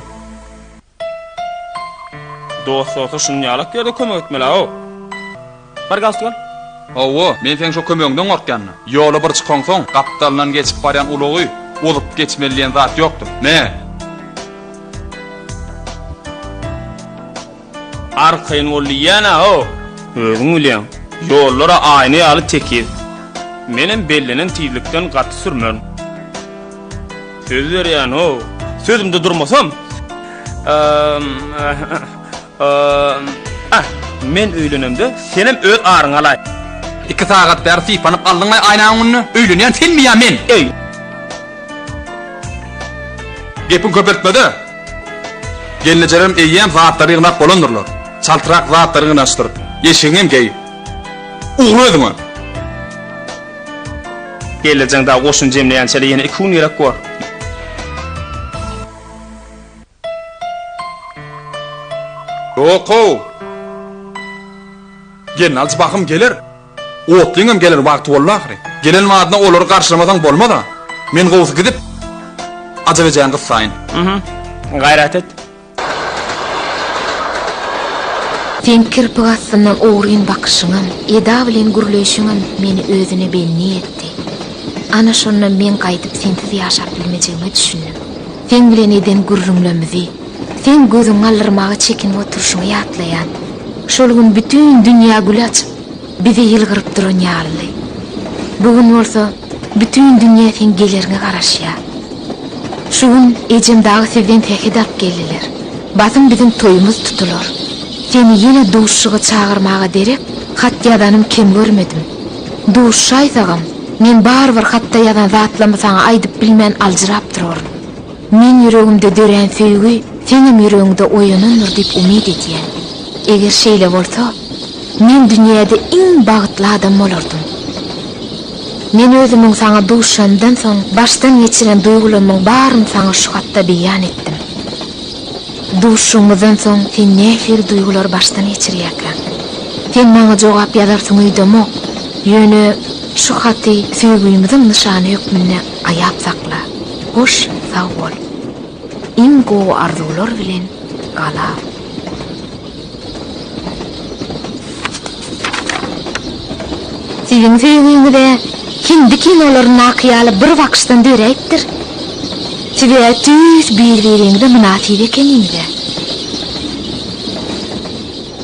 Dostu şunu ýalak ýerde kömek etmeli o. Bar gasdygan. Owo, men sen şu kömegden gorkýanna. Ýola bir çykan soň, gapdaldan geçip barýan ulugy olup geçmeliýän zat ýokdur. Ne? Arkayn bolýana o. Özüň bilýän. Ýollara aýny ýaly tekir. Menem bellenen tiýlikden gaty sürmän. Söz berýän o. Sözümde durmasam. Men öýlenemde senem öz aryň alay. 2 sagat bäri sypanyp aldyňmy aýnaňyny? Öýlenýän senmi ýa men? Ey. Gepin köpeltmede. Gelnejerim eýýän zatlary ýygnap bolandyrlar. Çaltyrak zatlary ýygnapdyryp, ýeşiňem gey. Uğradyňmy? Geleceğinde goşun jemleýän çele ýene 2 gün ýerek bar. Oqo. Gelin alçı bakım gelir. Otliňem gelir wagty bolla ahry. Gelen wagtyna olary garşylamasaň bolmada. Men gowsy gidip ajabejan gyssaýyn. Gayrat et. Sen kirpik astyndan oğryn bakışyňam, eda bilen gürleşiňem meni özüne belli etdi. Ana şondan men gaýdyp sensiz ýaşap bilmejegimi düşündim. Sen bilen eden gürrüňlemizi, sen gözüň allyrmagy çekinip oturşyňy ýatlaýan. Şol gün bütün dünýä gül açyp, bizi ýylgyryp duran ýaly. Bugün bolsa bütün dünýä sen geleriňe garaşýar. Şu gün ejimdagy sevden tehidap geldiler. Basym bizim toýumuz tutulur. Seni ýene duşşuga çağırmaga derek, hat ýadanym kim görmedim. Duşşaýsagam, men bar bir hatda ýadan zatlamasaň aýdyp bilmän aljyrap durarym. Men ýüregimde dören söýgü, senem ýüregiňde oýanandyr diýip umyt edýän. Eger şeýle bolsa, men dünýäde iň bagtly adam bolardym. Men özümiň saňa duşşandan soň başdan geçiren duýgularymyň baryny saňa şu hatda beýan etdim. Duşşumyzdan soň sen nähir duýgular başdan geçirýärkäň. Sen maňa jogap ýazarsyň öýdemi? Ýöne şu haty söýgüýümizin nyşany hökmünde aýap sakla. Hoş, sag bol. Ingo arzular bilen gala. Sizin söýgüýüňizde hindi kinolaryň nakyýaly bir wagtdan dörekdir. Size tüz bir-biriňizde münasip ekeniňizde.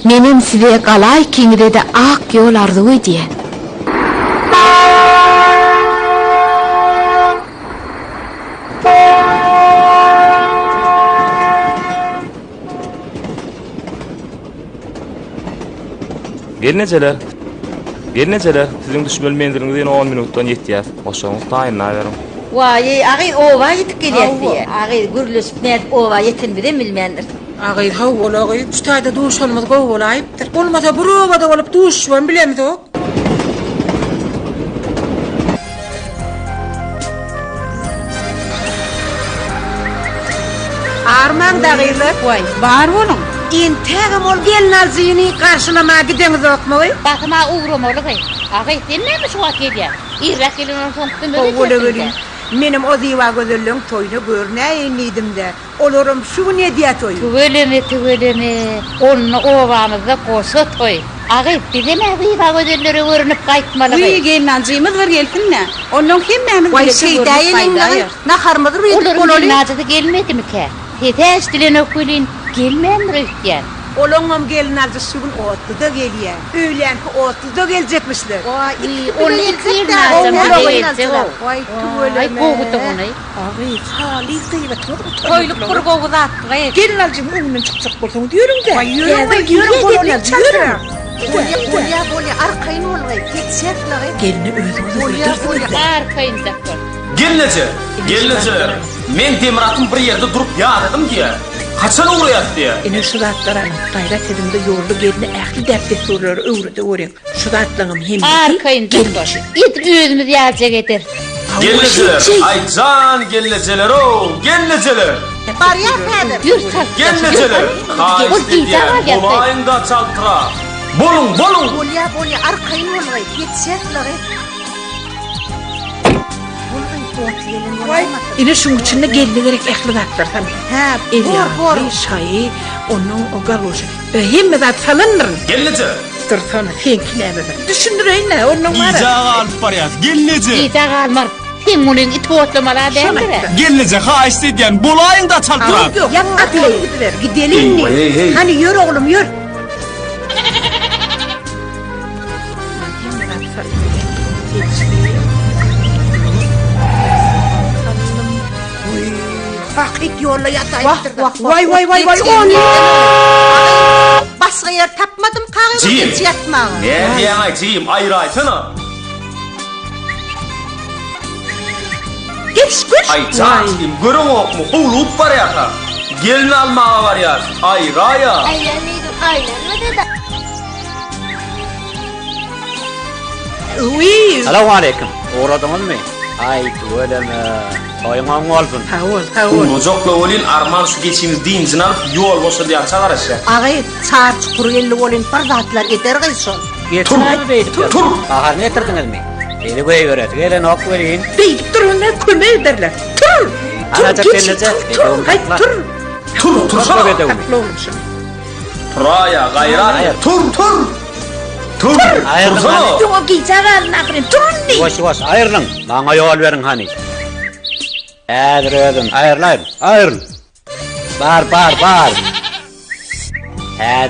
Menem size galay kiňide de ak ýol arzu edýän. Gelnejeler, siziň düşmeli menziliniz ýene 10 minutdan ýetýär. Oşaňyz taýynla berim. Vay, agy owa ýetip gelýärdi. Agy gürleşip nädip owa ýetenmeden bilmändir. Agy haw bolagy, üçtaýda duş olmaz gowy bolaýypdyr. Bolmasa bir owada bolup duşwan bilemizok. Arman dagyrlar, vay, bar bolun. Entäge mol gelnazyny garşylamaga gideňizokmy? Bakma uğramaly. Agy dememi şu wagt edýär. Irrak gelen soňkym öýle. Menim o diýwa gözellüň toýuny görnäýin idimde. Olaryň şu ne diýä toý? Tüweleme. Onu owamyzda goşa toý. Agy bileme diýwa gözellere görünip gaýtmaly. Uy gelnancymyz bir gelsinne. Onuň hemmemiz Vay şeydaýynyň naharmydyr ýetip bolaly. Najaty gelmedimi ki? Hetäş dilen ökülin gelmändir öýtýär. Olongam gelnazy şugun otdy da gelýär. Öýlenki otdy da geljekmişler. Vay, onu ilk Vay, tüweleme. Goýdy ony. Agy, haly diýip Toýluk bir gowy zat. Gelnazy öňünden çykjak bolsaň diýerim de. Vay, ýürüm bolalar. Bolya arkayın olgay. Geçerler. Gelini özüňiz öldürdüňiz. Arkayın dakor. Gelnece. Men Demiratym bir yerde durup ýadydım diye. Kaçan uğrayat diye. Ene şu zatlara gayret edimde ýolda gelini ähli dertte sorular öwrede öwren. Şu zatlaňym hem Arkayın dakor. İt özümüz ýaljak eder. Gelneceler. Aycan gelneceler o. Gelneceler. Bar ya Kadir. Yür sal. Gelneceler. Kaçtı diye. Olayında çaltıra. Bolun. Bolya arkayın olgay. Geçerler. ene şuň içinde geldi gerek ähli zatlar tamam. Ha, Bor. Şaý, onu o galoş. Hemme zat salınır. Gelnece. Dursana sen kilebe. Düşündüreýin onun var. İcağa alıp barýar. Gelnece. İta galmar. Sen munyň it otlamala bändire. Gelnece haýsy diýen bolaýynda çaldyrar. Yok. Yapma gidiver. Gidelim mi? Hey. Hani yür oğlum yür. Fakit yolla yatayıptırdı. Vay. Onu. Başka yer tapmadım kağı Cim. geç yatmağı. Ne diyen aycıyım ayraytana. Geç. Aycağım görün ok mu? Bulup var ya. Gelin almağa var ya. Ayraya. Uy. Selamun aleyküm. Uğradınız mı? Ay öyleme. Toyuňa olsun. Havol. Uzakla olin arman şu geçiniz deyincini alıp yol boşa diyen çalar aşağı. Ağay çar çukur elli olin bir zatlar eder gıyson. Geçer beydik. Tur. Ahar ne etirdiniz mi? Beni koy öğret. Gelin ok verin. Deyip durun ne köme ederler. Tur. Anacak gelnece. Hay tur. Tur. Haklı olmuşsun. Turaya gayrat. Tur. Ayırın. Yok giyeceğin nakrin. Turun ne? Yavaş. Ayırın. Bana yol verin hani. Ödüm. Ayırın. Bar.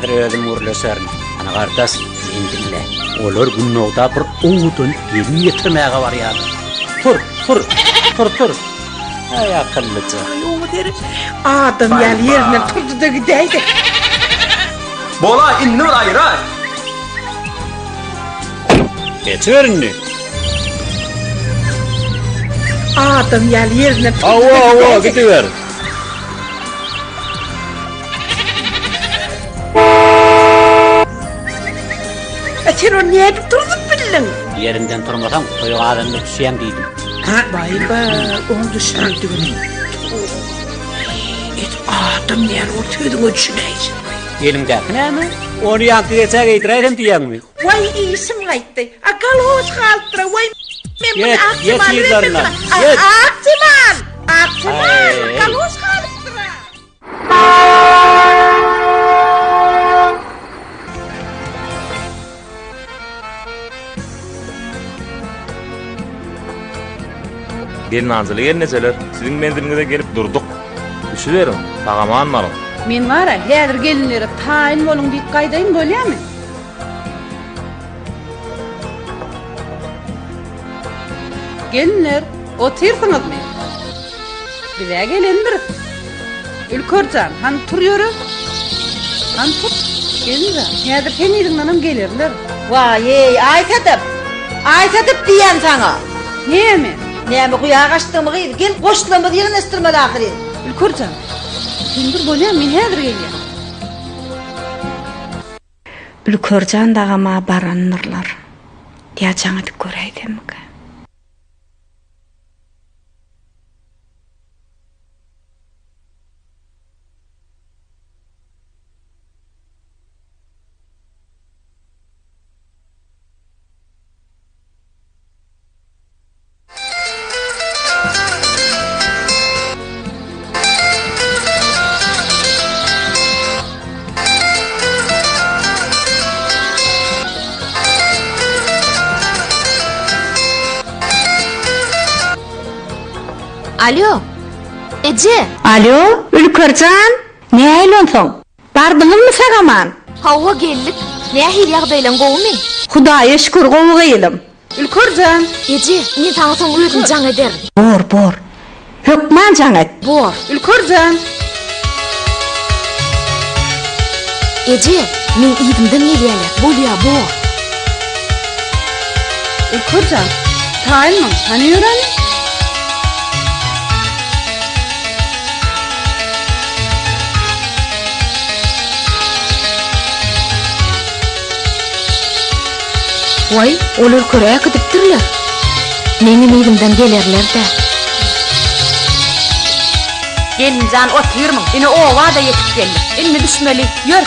Ödüm urleserin. Ana kardeş. Indinle. Olur günnoğda bir oğudun gelin yetirmeye var ya. Tur. Ay akıllıca. Adam yerine turdu da gideydi. Bola innur ayray. Geçiverin mi? Adam yerine turdu da Ava gidiver. Sen o niye durdun bildin? Yerinden durmasam toyuğa adamda düşüyen değilim. Vay onu düşünürdü bunu. Adam yer ortaydın o düşüneysin. Elimdeki ne mi? Onu yankı geçer eğitirelim diyen mi? Vay iyisin gaydı. Akal hoş kaldıra. Vay Yet yıllarına. Aktiman. Akal hoş kaldıra. Gelin anzalı gelneceler. Sizin mendilinize gelip durduk. Düşüverin. Tagama anmalım. Men var ya, häzir gelinlere taýin bolun diýip gaýdaýyn bolýarmy? Gelinler, oturýarsyňyzmy? Bize gelendir. Ülkörcan, han tur yürü. Han tur. Gelinler, häzir sen ýeriňden gelirler. Vay Aytatyp diýen saňa. Näme? Näme guýa gaçdymy gyýdy. Gel goşlamy ýerine estirmeli ahiri. Ülkörcan, kimdir bolýar? Men häzir gelýär. Ülkörjan dagama barannırlar. Diýajaňy dip göreýdimmi? Alo. Ece. Alo, Ülkörjan, ne aýlansoň? Bardyňyzmy sagaman? Hawa geldik. Nähil ýagdaýlan gowmy? Hudaýa şükür gowgaýylym. Ülkörjan. Ece, men taňa soň öýdüm jaň eder. Bor. Hökman jaň et. Bor. Ülkörjan. Ece, Men ýüzümden gelýärler. Bolýa bu. Kurcan, taýynmyň, hani ýören? Vay, olar köräk edipdirler. Meňin ýüzümden gelerler de. Gelincan oturmyň. Ine owa da yetip geldi. Ilmi düşmeli. Ýör.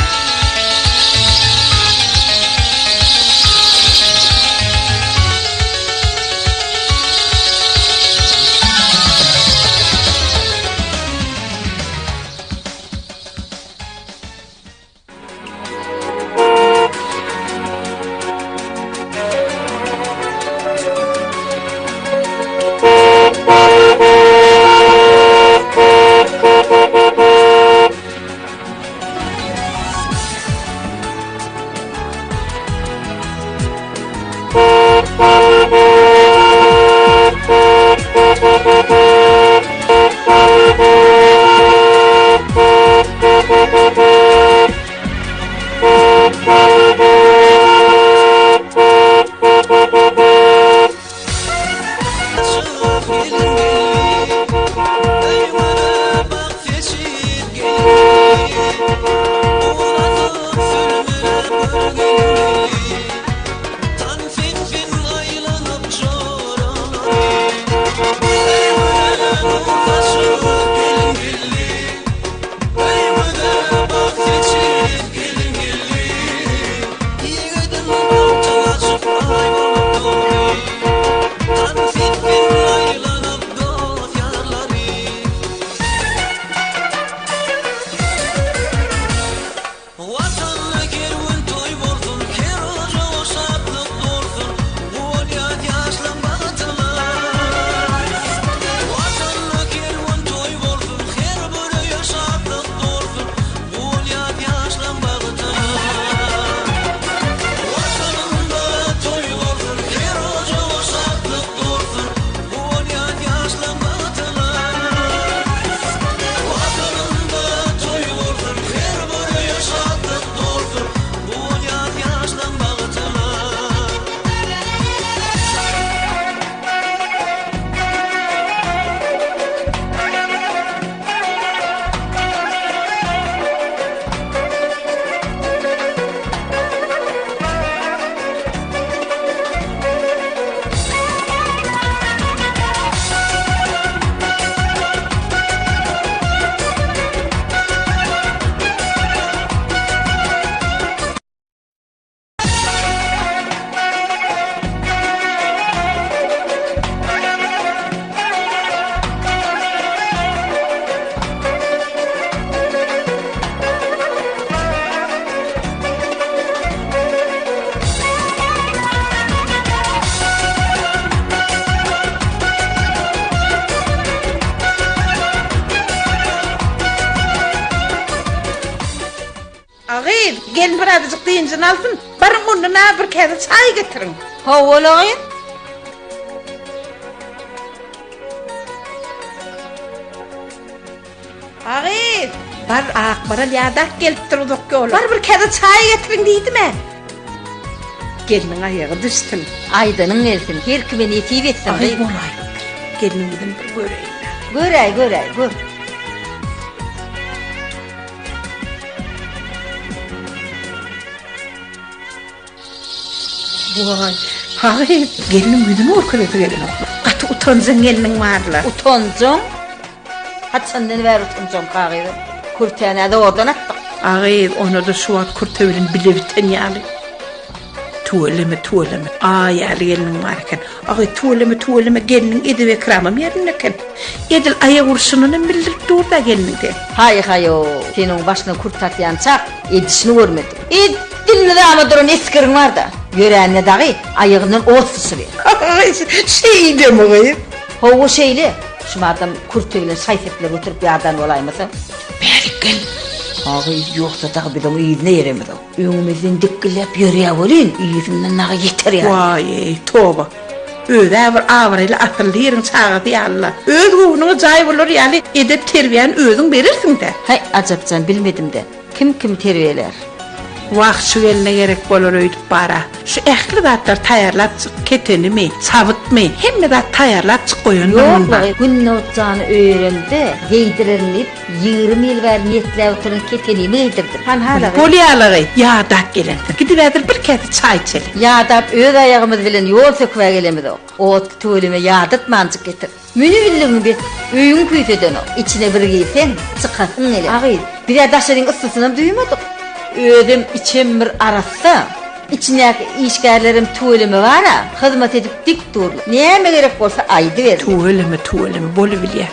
Gelin bir azıcık deyincini alsın. Barın onuna bir kere çay getirin. Ha olayın. Ağır. Bar akbara yadak gelip durduk ki oğlum. Bar bir kere çay getirin deydi mi? Gelinin ayağı düştün. Aydanın elsin. Her kime nefib etsin. Ay olay. Gelinin gidin bir göreyim. Göray. Vay. Hayır. Gelinin güdünü orkuladı gelin. Katı utancın gelinin varlar. Utancın? Hadi senden ver utancın kağıydı. Kurtana da oradan attık. Ağır onu da şu at kurtevrin bile biten yali. Tuğleme. Ay yali gelinin varken. Ağır tuğleme gelinin edi ve kramam yerinleken. Edil aya kurşununu bildirip durda gelinin de. Hayır. Senin başına kurt atlayan çak. Edişini görmedim. Edilini de ama durun eskirin var da. Yüreğine dağı ayağından ot fısırıyor. Şey deme ağır. O şeyli. Şu adam kurtevrin sayfetle götürüp yardan olaymasın. Berikkel. Ağır yoksa da bir de iyidine yeremedim. Önümüzden dikkilep yürüye olun. İyidinden nağı yeter ya. Vay toba. Öde bir avreyle atıldı yerin çağıdı ya Allah. Öz ruhunu cay bulur yani edep terbiyen özün verirsin de. Hay acapcan bilmedim de. Kim terbiyeler? Wagt geline gerek bolar öýdüp bara. Şu ähli zatlar taýarlap ketenimi, sabytmy, hemme zat taýarlap çykoýan. Yok, Günnowjany öýrendi, geydirilip 20 ýyl bäri niýetläp oturan ketenimi geydirdi. Han hala Bolýalygy ýadap gelendir. Gidilädir bir keti çay içelim. ýadap öz aýagymyz bilen ýol söküp gelemidi. Ot tölüme ýadytmanjyk getir. Meni bildiň bir öýüň küýteden içine bir giysen çykasyň ele. Agy, bir daşaryň ıssysyny duýmadyk. Ödüm içim bir arassa, içindeki işgärlerim tölüme bara, hyzmat edip dik durdu. Näme gerek bolsa aýdy ber. Tölüme bolubilýär.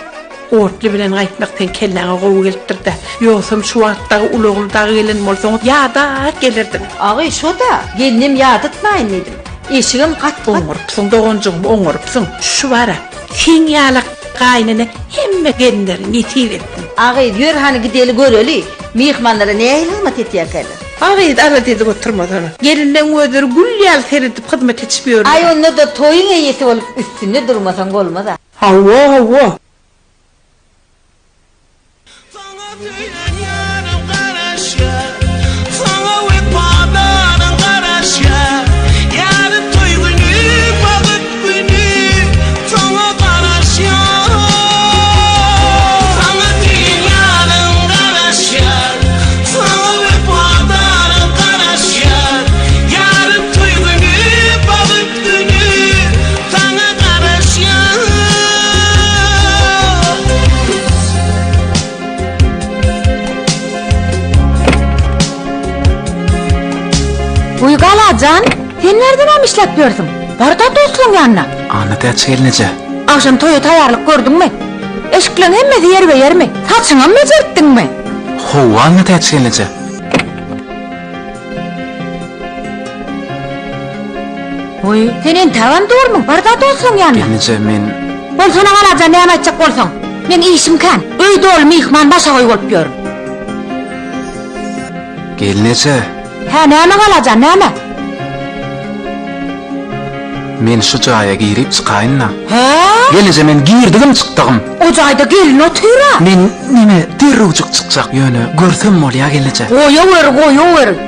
Ortly bilen gaýtmakdan kelläňe gowy gelipdirdi. Ýoksam şu wagtdagy uluguldagy gelen bolsaň ýada gelirdim. Agy şo da, gelnim ýadytmaýyn dedim. Eşigim gatdy. Oňurpsyň dogonjyň, oňurpsyň. Şu bara, kiň ýalyk gaýnyny hemme genlerini ýetip etdim. Agy, ýör hani gideli göreli. Mihmanlara näme hyzmat etýärler? Agy, ara dedi oturmadan. Gelinden öder gül ýal seredip hyzmat etişmiyor. Ay onda da toyun eýesi bolup üstünde durmasaň bolmaz. Hawa. Uygalacan, sen nereden işlep gördün? Barda dostluğun yanına. Anlatyp gelnece. Akşam toya taýarlyk gördüňmi? Eşikleň hemmesi yer mi? Saçyňa mejertdiňmi? Howa anlatyp gelnece. Oy, senin tavan durmun, barda dostluğun yanına. Gelnece men... Bol sana galacan näme aýtjak bolsaň? Men işim kan, öýde ol mihman başa goýup bolup ýörüm. Gelnece. Ha, näme galajan, näme? Men şu jaýa girip çykaýynna. Ha? Gelnece men girdigim çykdygym. O jaýda gelin otyra. Men nime derrewjik çykjak ýöne görsem bolýar gelnece. Goýawer.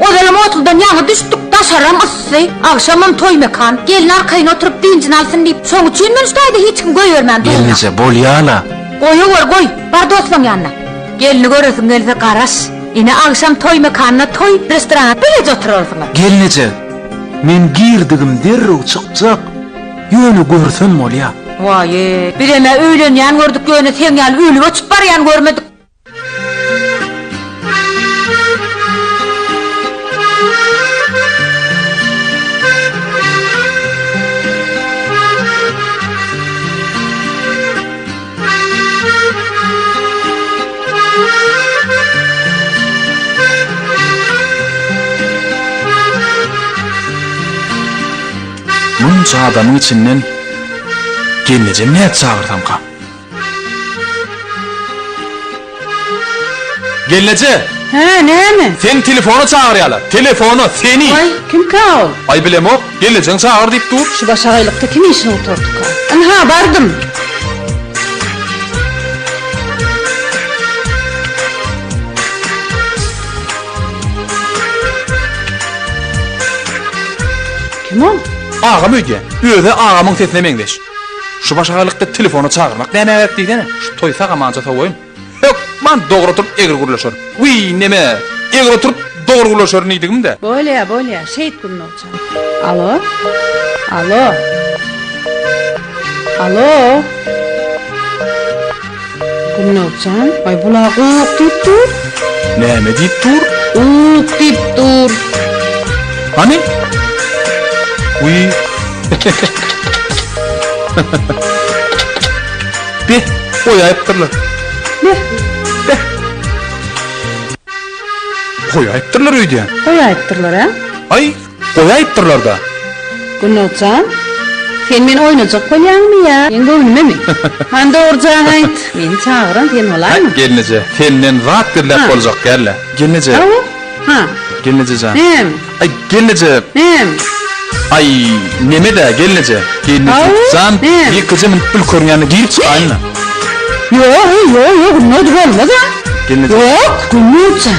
O zalam otuldan ýaňy düşdük, daşaram ıssy. Akşamam toy mekan. Gelin arkaýyna oturup diňjini alsyn diýip, şoň üçin men şuýda hiç kim goýbermän. Gelnece bolýarla. Goýawer, bar dostlaň ýanyna. Gelini göresiň gelse garaş. Ine akşam toy mekanyna, toy restorana birje oturarsyňlar. Gelnece. Men girdigim derrew çykjak. Ýöne görsem bolýar. Vaye, bireme öýlenýän gördük, ýöne sen ýaly öýlüp öçüp barýan görmedik. Munça adamın içinden gelnece näme çağırtam ka? Gelnece. Ha, näme? Sen telefonu çağırýarlar. Telefonu seni. Ay, kim kal? Ay bilemok. Gelneceň çağır diýip dur. Şu başagaýlykda kim işine oturduk? Aha, bardım. Kim o? Ağam öýdü. Öýde ağamyň tetine meňdeş. Şu başagaýlykda telefonu çağırmak näme äp diýdene? Şu toy sagamança toýun. Yok, man dogry oturup egri gurlaşar. Uy, neme? Egri oturup dogry gurlaşar niýdigim de. Bolýar, şeýit Günnowjan. Alo? Günnowjan, ay bulagy diýip dur. Näme diýip dur? Diýip dur. Hani? Uy. De, koyayıptırlar. Ne? De. Koyayıptırlar öýdü. Koyayıptırlar ha? Ay, koyayıptırlar da. Günnowjan, sen men oýnajak bolýarmy ýa? Men göwnüme mi? Handa orjaň aýt. Meni çağıran sen bolarmy? Gelnece, senden rahat birlep boljak gelle. Gelnece. Ha. Gelnece jan. Hem. Ay, gelnece. Hem. Ay, neme de gelnece. Gelnece jan. Bir kızımın ül körňäni girip çykaýynna. Yok, ne bolmaz ha? Gelnece. Yok, Günnowjan.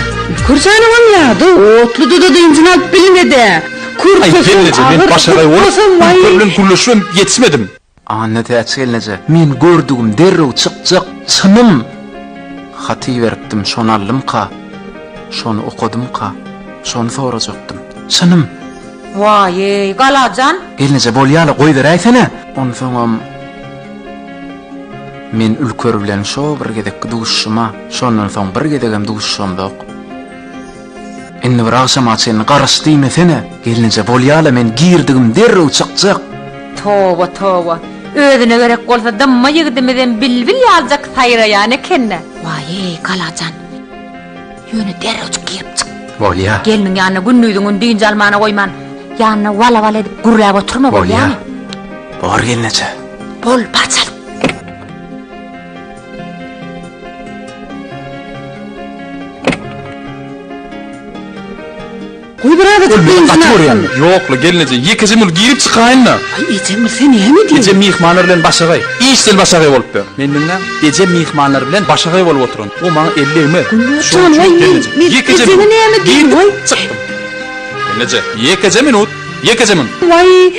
Kursany olmaýardy. Otludy da diňjini alyp bilmedi. Ay gelnece men başagay olup bilen gürleşmem yetişmedim. Anne täçi gelnece. Men gördügüm derrew çykjak sınım. Haty beripdim, şonu aldym-ka. Şonu okudum-ka. Şonu sorajakdym. Sınım. Vay, Galajan. Gelnece bolýaly goý beräýsene. Onu soňam men ülkör bilen şo bir gedek duşşuma, şondan soň bir gedegem duşşum dok. Indi bir akşama sen garaşdymy sene. Gelnece bolýaly men girdigim derrew çykjak. Toba toba. Özüne gerek bolsa damma ýigdimiden bilbil ýaljak saýraýan ekenne. Vay, Galajan. Ýöne derrew girip çyk. Bolýa. Gelniň ýanyna günnüýdüň diňji almana goýman. Ýanyna wala edip gurlap oturma bolýa. Bar gelnece. Bol parçal. Goý berada diňjini. Ýokla gelnece ýekejemil girip çykaýynna. Ay ejemil sen näme diýin? Eje mihmanlar bilen başagay. İşdel başagay bolup ber. Men bilen eje mihmanlar bilen başagay bolup oturun. O maňa 50 Şonu ejemil näme diýin? Gelnece ýekeje minut. Ýekejemin. Vay.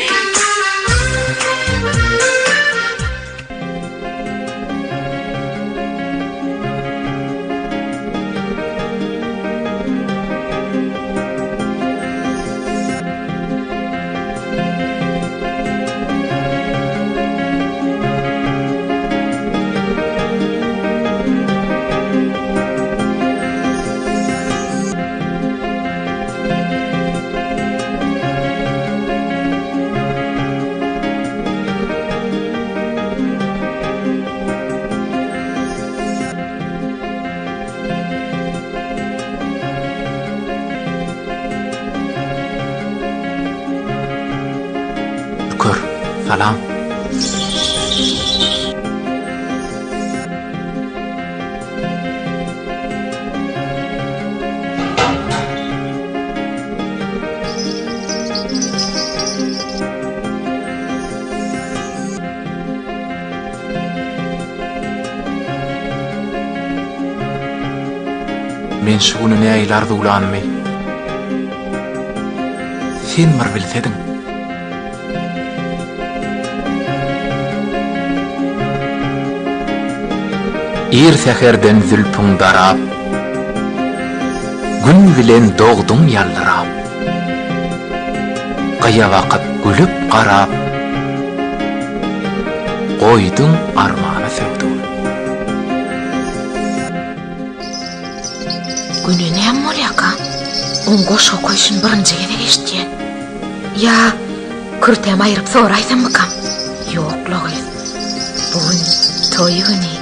Kör. Salam. Men şunu näýilerdi ulanmy. Sen mir bilsedin. Ir seherden zülpüň darap, gün bilen dogdum ýaldyrap. Gaýa wagt gülüp garap, goýdum armana sevdim. Günü näme bolýaka? On goşa koýşun birinji gene geçdi. Ya kürtem aýryp soraýsammykam? Ýok, loýs. Bugün toýy güni.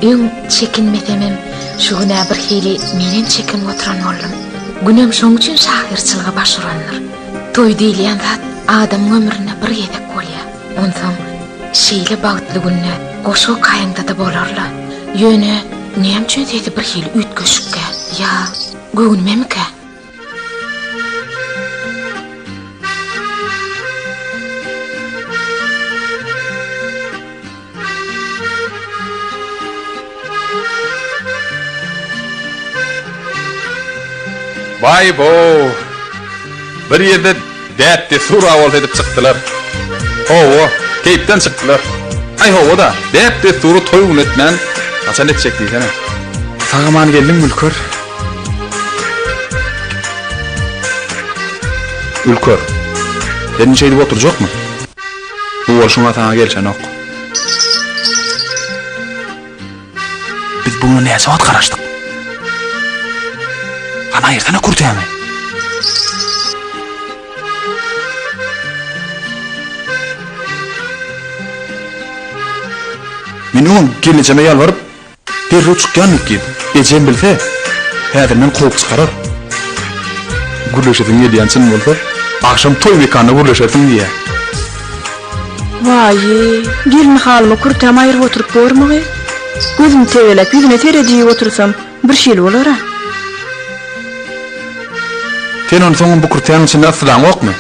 Ün çekinmedemem, şu güne bir hili menen çekin oturan oldum. Günem şoň üçin şahyrçylyga başuranlar. Toy diýilýän zat adamyň ömrüne bir gedek bolýar. Onsoň şeýle bagtly günne goşo kaýynda da bolarlar. Ýöne näme üçin sesi bir hili ütgeşikkä, ya göwnmemkä? Vay bo. Bir ýerde däpde sura bol edip çykdylar. Howa, keýpden çykdylar. Ay howa da däpde suru toýgun etmän. Haçan etjek diýsene. Sagaman geldim Ülkör. Ülkör. Senin şeydi oturacak mı? Bu olşuna sana gelsen ok. Biz bunu neye saat karaştık? Ana ayırtana kurtayamay. Men oğlum geleceğime yalvarıp bir ruçukyanlık giydim. Ecem bilse häzirden koğuk çıkarar. Gürleşetin yediyansın bolsa akşam toy mekanına gürleşetin diye. Vay, gelin halyma kurtam aýryp oturup görmegi. Gözüm tebelek, yüzüne terediýip otursam bir şeýle bolar ha. Sen onu soňun bu kurtanyň içinde aslan okmy?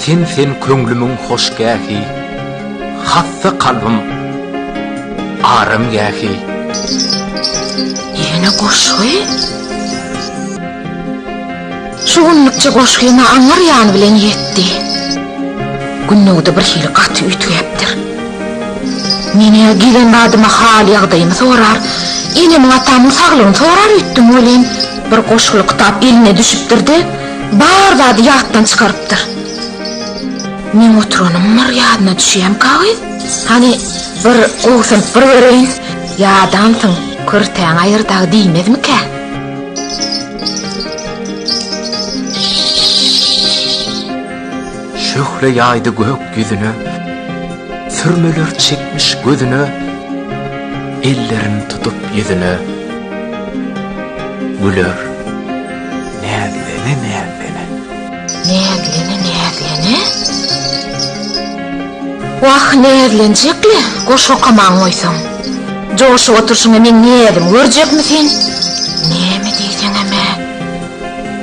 Sen köňlümüň hoşgähi, hassa kalbym arım gäki. Yine goşgy. Şuunlukça goşgyna aňar ýany bilen ýetdi. Günnügde bir hili gaty ütgäpdir. Mene gelen badyma hal ýagdaýymy sorar, enem atamyň saglygyny sorar ütdim ölen. Bir goşguluk tap eline düşüpdirdi, bar bady ýatdan çykarypdyr. Men oturanım mar ýadyna düşýän kagy. Hani bir gowsun bir bereň, ýadansyň kürtäň aýyrdagy diýmedimkä? Şöhle yaydı gök yüzünü, sürmeler çekmiş gözünü, ellerini tutup yüzünü. Gülür, nädleni. Nädleni? Wah nädlenjekli, goşo kamaň oýsam. Joşup oturşuňa men nädim, görjekmisin? Näme diýsen eme?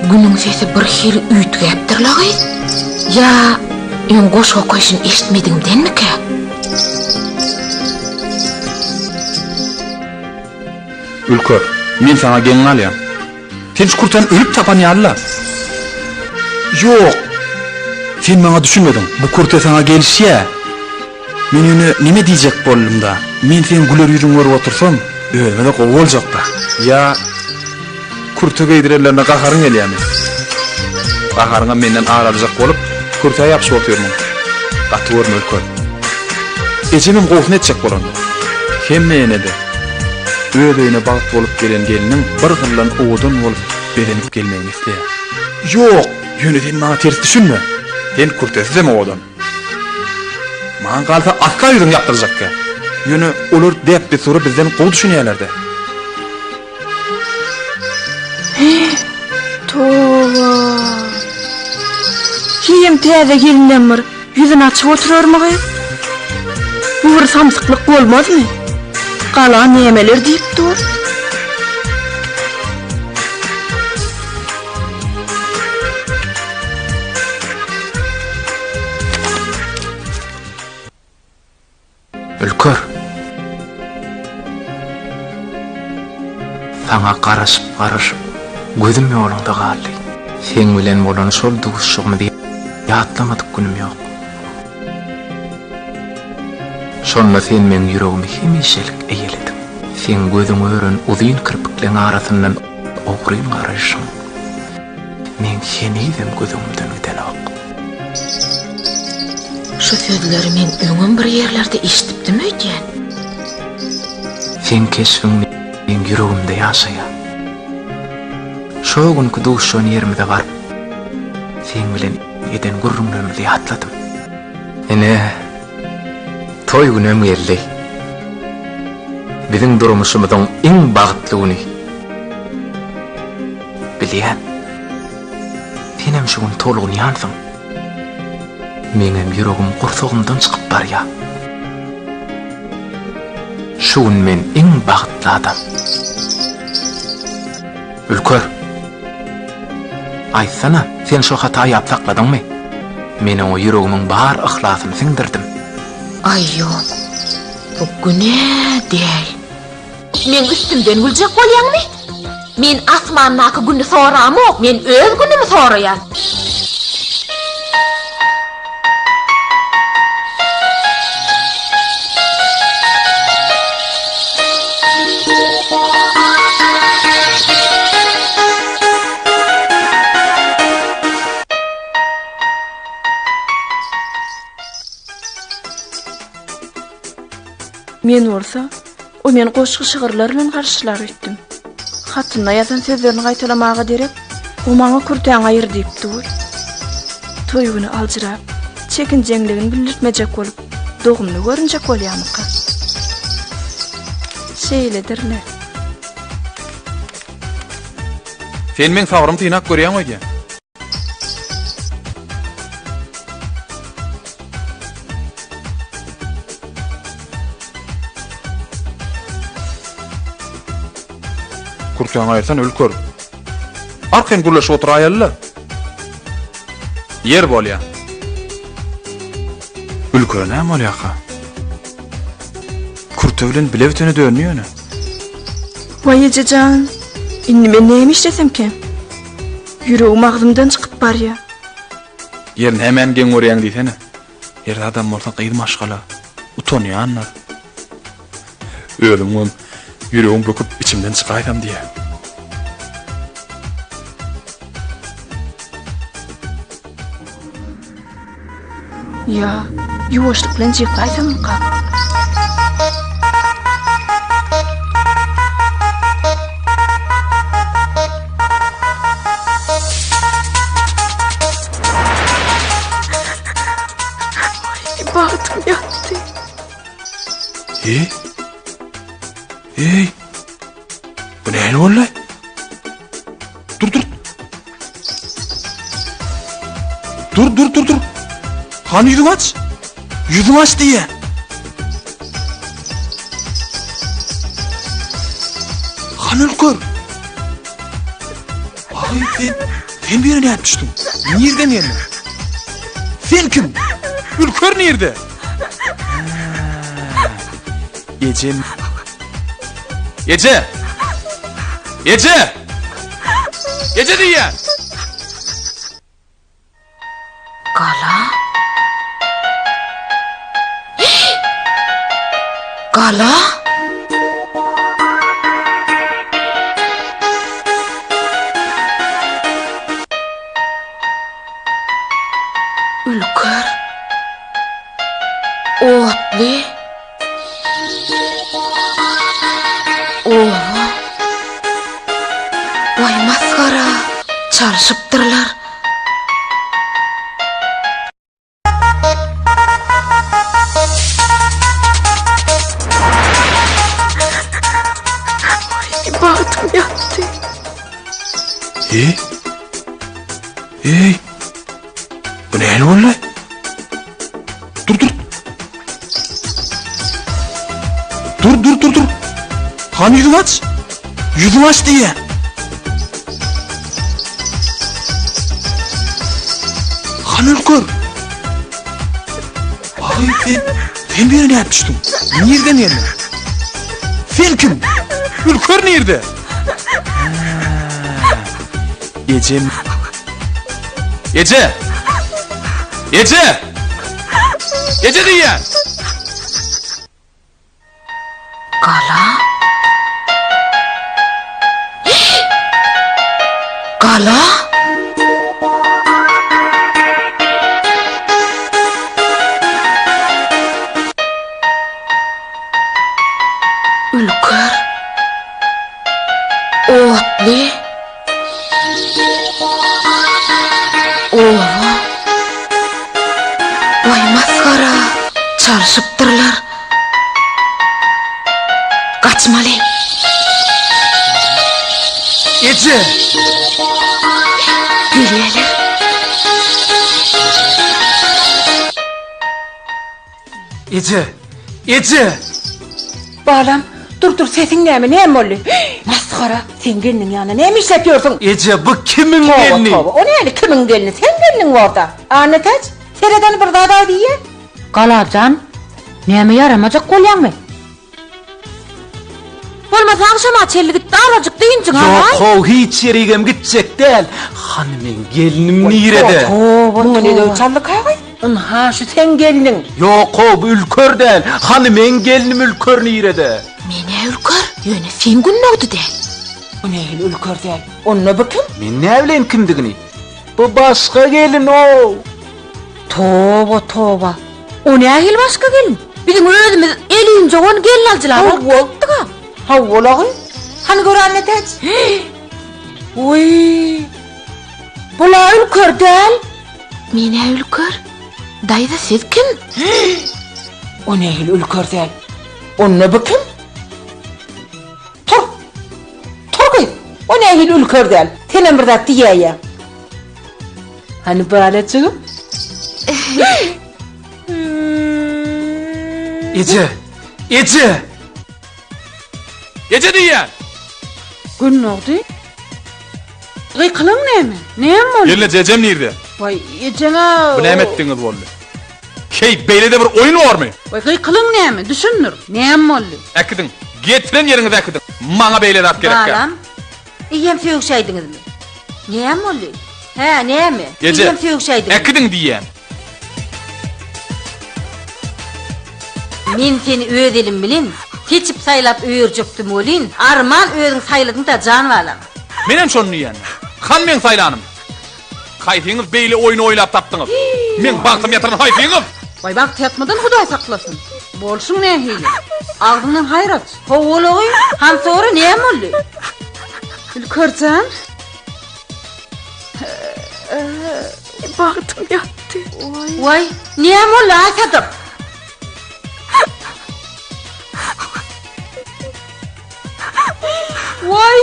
Günüň sesi bir hili ütgäpdir lagy. Ya, ön goşo koýşyn eşitmedimdenmiki? Ülkör, men sana geň alýam. Sen şu kurtan ölüp tapan ýalyla. Yok. Sen maňa düşünmedin. Bu kurta sana gelişýä. Men ony nime diýjek boldum da? Men sen güler ýüzüň görüp otursam, ölmede gowy boljak da. Ya kurta geýdirelerine gaharyň gelýärmi? Gaharyňa menden aralyjak bolup, kurta ýapşyp oturmam. Gaty görme Ülkör. Ejemim gowsun etjek bolandy. Hemme de öýüne bagyt bolup gelen geliniň bir gyllan owadan bolup berenip gelmegiň isleýär. Yok, ýöne sen maňa ters düşünme. Sen kurtasy deme owadan. Maňa galsa aska ýüzüň ýapdyrjakka. Ýöne olar depde sorup bizden gowy düşünýärler-de. Towa. Kim täze gelinler ýüzüni açyp oturarmy? Bu bir samsyklyk bolmazmy? Gala nämeler diýip dur? Ülkör. Sana garaşyp gözüm ýolunda galdy. Sen bilen bolan şol duguşygymy diýip ýatlamadyk günüm ýok. Şonda sen men ýüregimi hemişelik eýeledim. Sen gözüň ören uzyn kirpikleň arasyndan ogryn garaşyň. Men seni hem gözümden gidenak. Şu sözleri men öňüm bir ýerlerde eşitipdimi öýdän? Sen keşfin men ýüregimde ýaşaýar. Şo günkü duşşan ýerimde baryp, sen bilen eden gurrumlarymyzy ýatladym. Ene, toy günüm geldi. Biziň durmuşymyzyň iň bagtly güni. Bilýän, senem şu gün tolgun ýansyň. Menem ýüregim gursagymdan çykyp barýar. Şu gün men iň bagtly adam. Ülkör. Aýsana, sen şu hata ýapsakladyňmy? Men o ýüregimiň bar ihlasy siňdirdim. Ay yok, bu güne değil. Men üstümden güljek bolýarmy? Men asmannaky günni soramy, men öz günimi soraýan. Men olsa, o men goşgy şygyrlar bilen garşylar etdim. Hatynda ýazan sözlerini gaýtalamaga derek, o maňa kurtaň aýyr diýip dur. Toý güni aljyrap, çekinjeňligini bildirmejek bolup, dogumny görünjek bolýarmyka. Şeýledirler. Sen men sagrym tynak görýän oýdy. Kurtaň aýyrsan Ülkör. Arkaň gurlaşyp oturaýarlar. Yer bolýar. Ülkör näme bolýar? turta bilen bile bitene dönüyor ne? Vay ejecan. Indi men näme işlesem ki? Yüreğim ağzımdan çıkıp bar ya. Yerin hemen gen oryan diýsene. Yer adam bolsa gyýdy maşgala. Utanýar anlar. Ölüm on yüreğim böküp içimden çıkaýdam diye. Ya, yuvaşlyk bilen jykaýsam ka. Bahtım yattı. Hey. Bu ne oğlum? Dur. Dur. Han yüzünü aç. Yüzünü aç diye. Han Ülker. Ay sen bir yere ne yapmıştın? Nereden yerine? Sen kim? Ülker nerede? Gecem. Gece diye. Gala? Ülker? Otli? Oha! Vay maskara! Çalışıptırlar. Bahtım yattı. Hey. Bu ne oğlum? Dur. Han yüzünü aç. Yüzünü aç diye. Han Ülker. Ay sen bir yere ne yapmıştın? Nereden yerine? Sen kim? Ülker nerede? Gecem. Gece diye. Gala? Gala? Ülker? Otli? Oha! Vay maskara! Çalışıptırlar. Kaçmalı. Gece. Gülüyeler. Gece. Balam, dur sesin näme bolly? Maskara, sen gelinin ýanyna näme iş yapıyorsun? Ece bu kimin gelini? O näli kimin gelini? Sen gelinin orada. Anlataç, sereden bir dada diye. Galacan, näme yaramajak bolýarmy? Bolmasa akşama çellik daracık deýinçiň ha? Yok, hiç yerigem gitjek del. Hanımın gelinim nirede? Bunu ne çallık ha? Ha şu sen gelinin. Yok, bu Ülker del. Hanımın gelinim Ülker nirede? Mene Ülker? Yöne fin günnoğdu del. Bu näli Ülker del? Onunla bakın. Men ne bilen kimdigini? Bu başka gelin o. Toba. O nähil başka gelin? Bizim özümüz elince on gelin alcılar. Oldu ha olagy? Hani gör anlataç. Oy. Bula Ülker del. Mene Ülker? Dayda siz kim? O nähil Ülker del? Onunla bakın. Tur kız. O nähil Ülker del? Senem bir zat diýýär. Hani balacığım? Gece diye. Gün oldu? Gıykılın näme? Näme boldy? Yerle cecem nerede? Vay ejene. Bu näme etdiňiz boldy? Hey beýlede bir oyun barmy? Vay gıykılın näme? Düşünür. Näme boldy? Ekidin. Getiren yeriňize ekidin. Maňa beýlede at gerek. Balam. İyem söýüşäýdiňizmi? Näme boldy? Ha, näme? Gece. İyem söýüşäýdiňiz. Ekidin diýen. Men seni öz elim bilin. Keçip saylap öýürjekdim bolin. Arman özüň sayladyň da jan balam. Menem şonu diýen. Han men saylanım. Haýtyňyz beýle oyun oýlap tapdyňyz. Men bagtym ýatyran haýtyňyz. Vay bak yatmadan Hudaý saklasın. Bolşun ne hili? Ağzından hayrat. Howulagy, han sonra näme boldy? Ülkörcan. Bagtym ýatdy. Vay, näme boldy aýsadyk? Vay.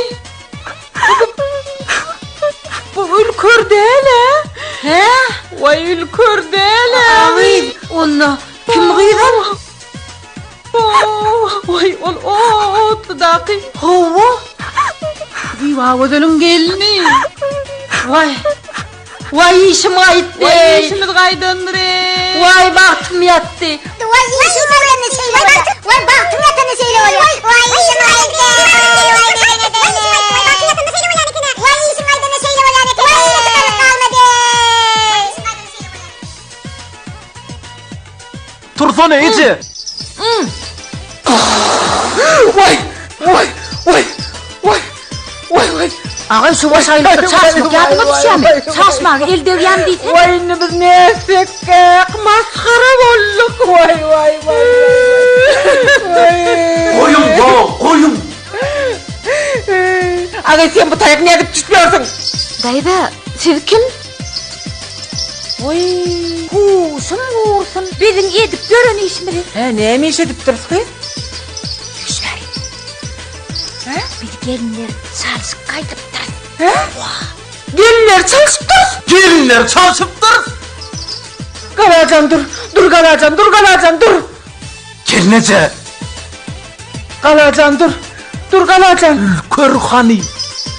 Bu ülkör değil ha? He? Vay ülkör değil ha? Ay, onu kim gıydan? Vay o tudaqi. Hova? Bir vavadalın gelini. Vay. Vay işim ayıttı. Vay işimiz kaydandır. Vay baktım yattı. Vay işim ayıttı. Vay baktım yattığını söyle oluyor. Vay işim ayıttı. Vay işim ayıttığını söyle oluyor. Kalmadı. Tursana Ece. Vay. Ağay şu başaylıkta çarşmak yadıma düşýärmi? Çarşmak elde ýan diýsen. Vay ne biz ne sekek maskara bolluk. Vay. Koyun. Ağay sen bu taýak ne edip düşmüyorsun? Dayda, siz kim? Oy, huşum vursun. Bizim edip gören işmiri. He näme iş edip dursun? Düşler. He? Bir gelinler çalışıp kaydıp dursun. He? Gelinler çalışıp dursun. Kalacan dur. Dur Kalacan dur. Gelnece. Kalacan dur. Dur Kalacan. Ülkör hani.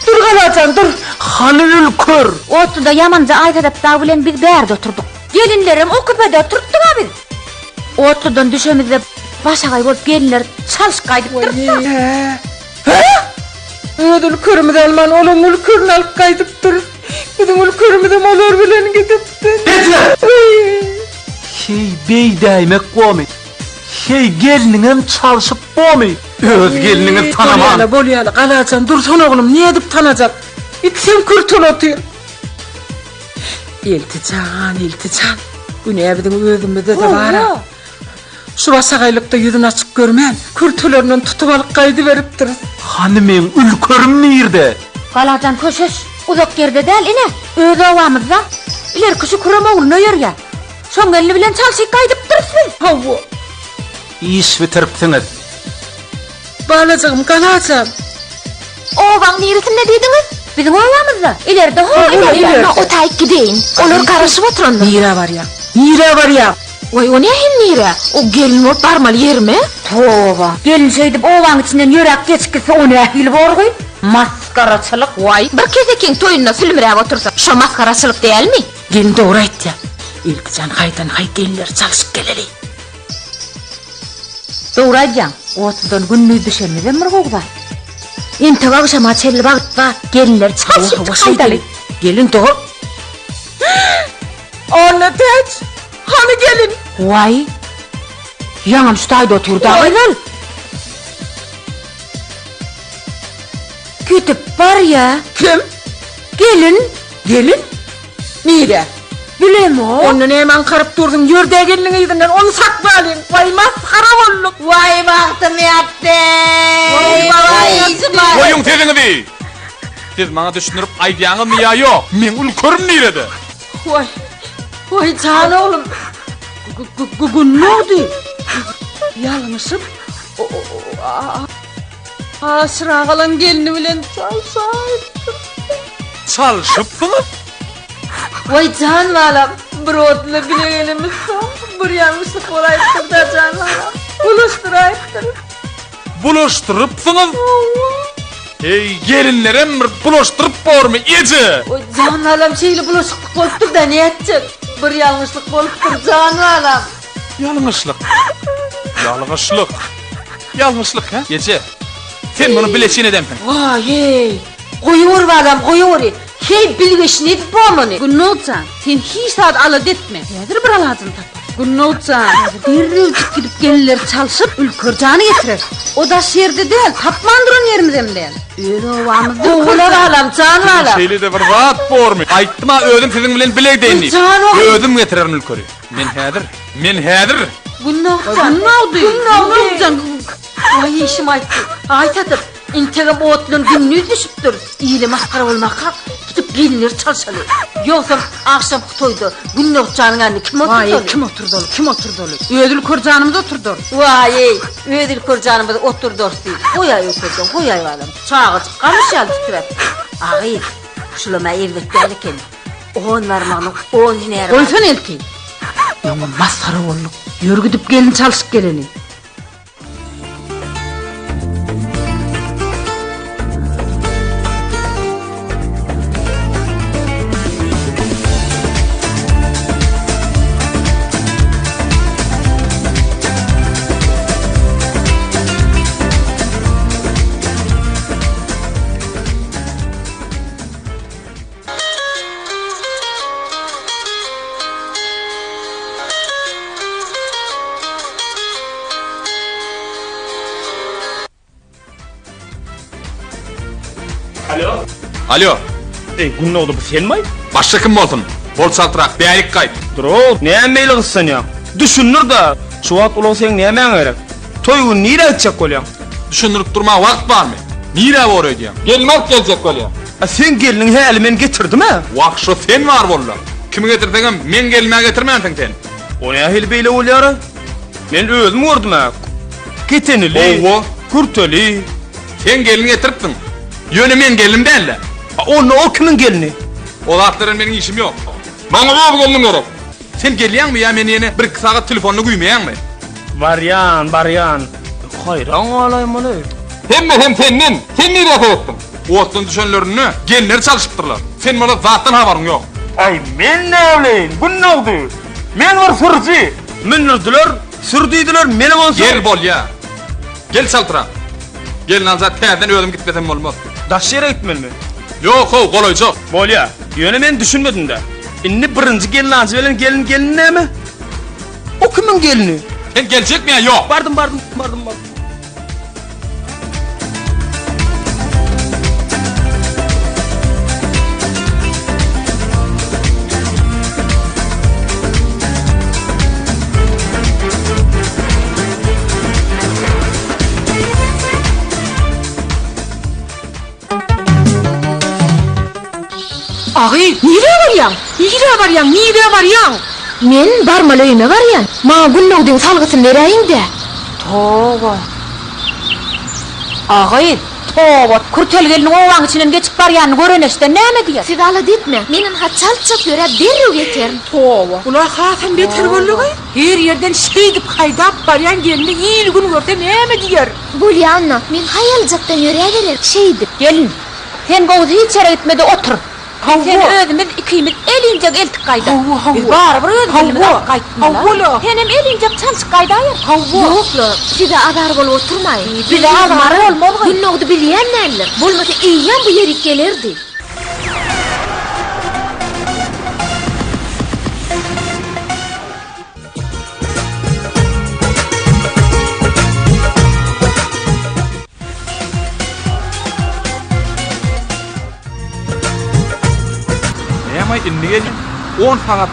Dur Kalacan dur. Hani ülkör. Otluda yamanca aytadıp da bilen biz bärde oturduk. Gelinlerim o küpede oturttu abi. Otludan düşemizde başagay bolup gelinler çalışıp kaydıp dursun. He? Ödül kırmızı alman oğlum ülkürünü alıp kaydıp dur. Bizim ülkürümüzü malor bilen gidiptin. Hey bey dəymek bomy. Hey geliniňem çalyşyp bomy. Öz geliniňi tanaman. Bolýaly Kalacan dursun oğlum niye edip tanacak? İtsem kürtül otyr. İltican. Bu ne bizim özümüzde de var ha. Şu basagaylıkta yüzünü açıp görmem. Kürtülerinden tutup alıp kaydı verip durur. Hani men ülkörüm nerede? Kalacan köşeş uzak yerde değil ine. Öz ovamızda. İler kişi kurama uğruna yer ya. Son elini bilen çalışıp kaydıp dursun. Havu. İş bitiripsiňiz. Balacığım Kalacan. Ovaň neresinde diýdiňiz? Bizim ovamızda. İleride Ileride o taýyp gideýin. Olar garaşyp oturanda. Nire var ya. Oy, o nähim nire? O gelin olup barmaly yermi? Tova. Gelin şeydip ovaň içinden yörek geçkisi o nähil borgy? Maskaraçylyk. Vay, bir kesekiň toýunda sülmüräp otursa, şo maskaraçylyk diýelmi? Gelin doğru aytdy. İlkican haydan hay gelinler çalışıp geleli. Doğru aýdýaň. Otdan günnüz düşermeden bir gowda. Ente akşama çelli bagtda gelinler çalışıp kaydaly. Gelin doğru. Anne teç. Hani gelin? Vay. Yaňam şu taýda oturdy aýdal. Kütüp bar ya. Kim? Gelin. Nire? Bilem o. Onu nämen karıp durdun? Yörde geliniň ýüzünden onu sakla alyň. Vay maskara bolluk. Vay baktım yattı. Vay işim ayıttı. Koyun teziňizi. Siz maňa düşünürip aýdýaňyz ýa ýok? Men ülkörüm nerede? Vay can oğlum. Gün ne oldu? Yalnızım. Şırağalan gelini bilen Çalyşypsyňyz? Vay can valam. Bir otla bile elimiz bir yanlışlık olayıptır da can valam. Buluşturypsyňyz? Hey gelinlerem bir buluşturyp bormy Ece? Vay can valam şeyli buluşukluk bolupdur da ne etjek? Bir yanlışlık bolupdur can valam. Yalňyşlyk. Yalňyşlyk. Yalňyşlyk ha? Gece. Sen bunu bilesin edemsin. Vay, koyuyor adam, koyuyor. Hey bilgeçini edip boğmanı. Gunnolcan, sen hiç saat alıp etme. Nedir bir aladın tapar? Gunnolcan, bir rülcük gidip gelinleri çalışıp ülkürcanı getirir. O da şerde değil, tapmandırın yerimizden değil. Öyle ovamızdır. Oğlan alam, can alam. Şeyli de bir rahat bormi. Aytma ödüm sizin bilen bilek deyinni. Ödüm getirerin ülkörü. Men hädir. Gunnolcan. Vay işim aytdı. Aytadım. İntegam otlun günlüğü düşüptür. İyili maskara olmak hak. Gidip gelinleri çalışalı. Yoksa akşam kutoydu. Gunnolcan'ın anne kim oturdu? Vay, kim oturdu? Kim oturdu? Ödül kurcanımız oturdu. Vay, ödül kurcanımız oturdu değil. Koyay oturdu, koyay adam. Çağıcık kamış yaldı tüvet. Ağayım, şulama evlet derken. 10 varmağını 10 iner. Koysan elti. Yaman maskara olduk. Yürü gidip gelin çalışıp geleni. Alo. Gunnogdy bu sen mi? Başka kim bolsun? Bol saltırak, beylik kayıt. Dur, ne meyli kızsan ya? Düşünür da, şu wagt ulan sen näme gerek? Toygun nire etjek bolýan? Düşünürüp durma wagt barmy? Nire bor ödýän? Gelmek geljek bolýan. Sen gelinin häli men getirdim ha? Wagt şu sen var bolla. Kimi getirdiňem men gelmä getirmänsiň sen. O nähil beýle bolýar? Men özüm gördüm ha. Ketenili, Owo, kurtali. sen gelin getiripdiň. Ýöne men gelim dälle. O kimin gelini? O zatlaryň meniň işim ýok. Maňa bol geldim gerek. Sen gelýärmi ýa men ýene 1-2 sagat telefonyny güýmeýärmi? Baryan. Hayran alayım onu. Hem senin. Sen nire etdin? Oğuzdan düşenlerini gelinleri çalışıptırlar. Sen bana zattan havarın yok. Ay men ne bileyim? Bu ne oldu? Men var sırcı. Minirdiler, sürdüydüler, menem olsun. Gel bol ya. Gel saltıra. Gelin azat terden ödüm gitmesem olmaz. Daş yere gitmeli mi? Yok o kolayca. Bol ya. Yöne men düşünmedim de. İnni birinci gelin azı veren gelin ne mi? O kimin gelini? Sen gelecek mi ya? Yok. Bardım. Ağay, nire varyan? Men barmaly öýüme barýan. Maňa Gunnogdyň salgysyny berýin de. Toba. Ağay, toba. Kurtel gelin owaň içinden geçip barýan göreneşde näme diýer? Siz ala ditme. Menin ha çalçap ýöre derrew geterin. Toba. Ular hasan beter bolýar. Her yerden şeýdip haýdap barýan gelini ýyl gün görse näme diýer? Bolýanna, men haýaljakdan ýöregeler şeýdip. Gelin. Sen gowy hiç yere gitmede otur. Sen özümüz ikimiz elincek eltik kayda. Biz var bir özümüz kaytmalar. Senem elincek çalçık kayda ya. Yokla, size adar bol oturmayın. Bize adar olmalı. Gunnogdy bilýänler. Bolmasa eýýän bu ýere gelerdi. Näme indi gelin? 10 sagat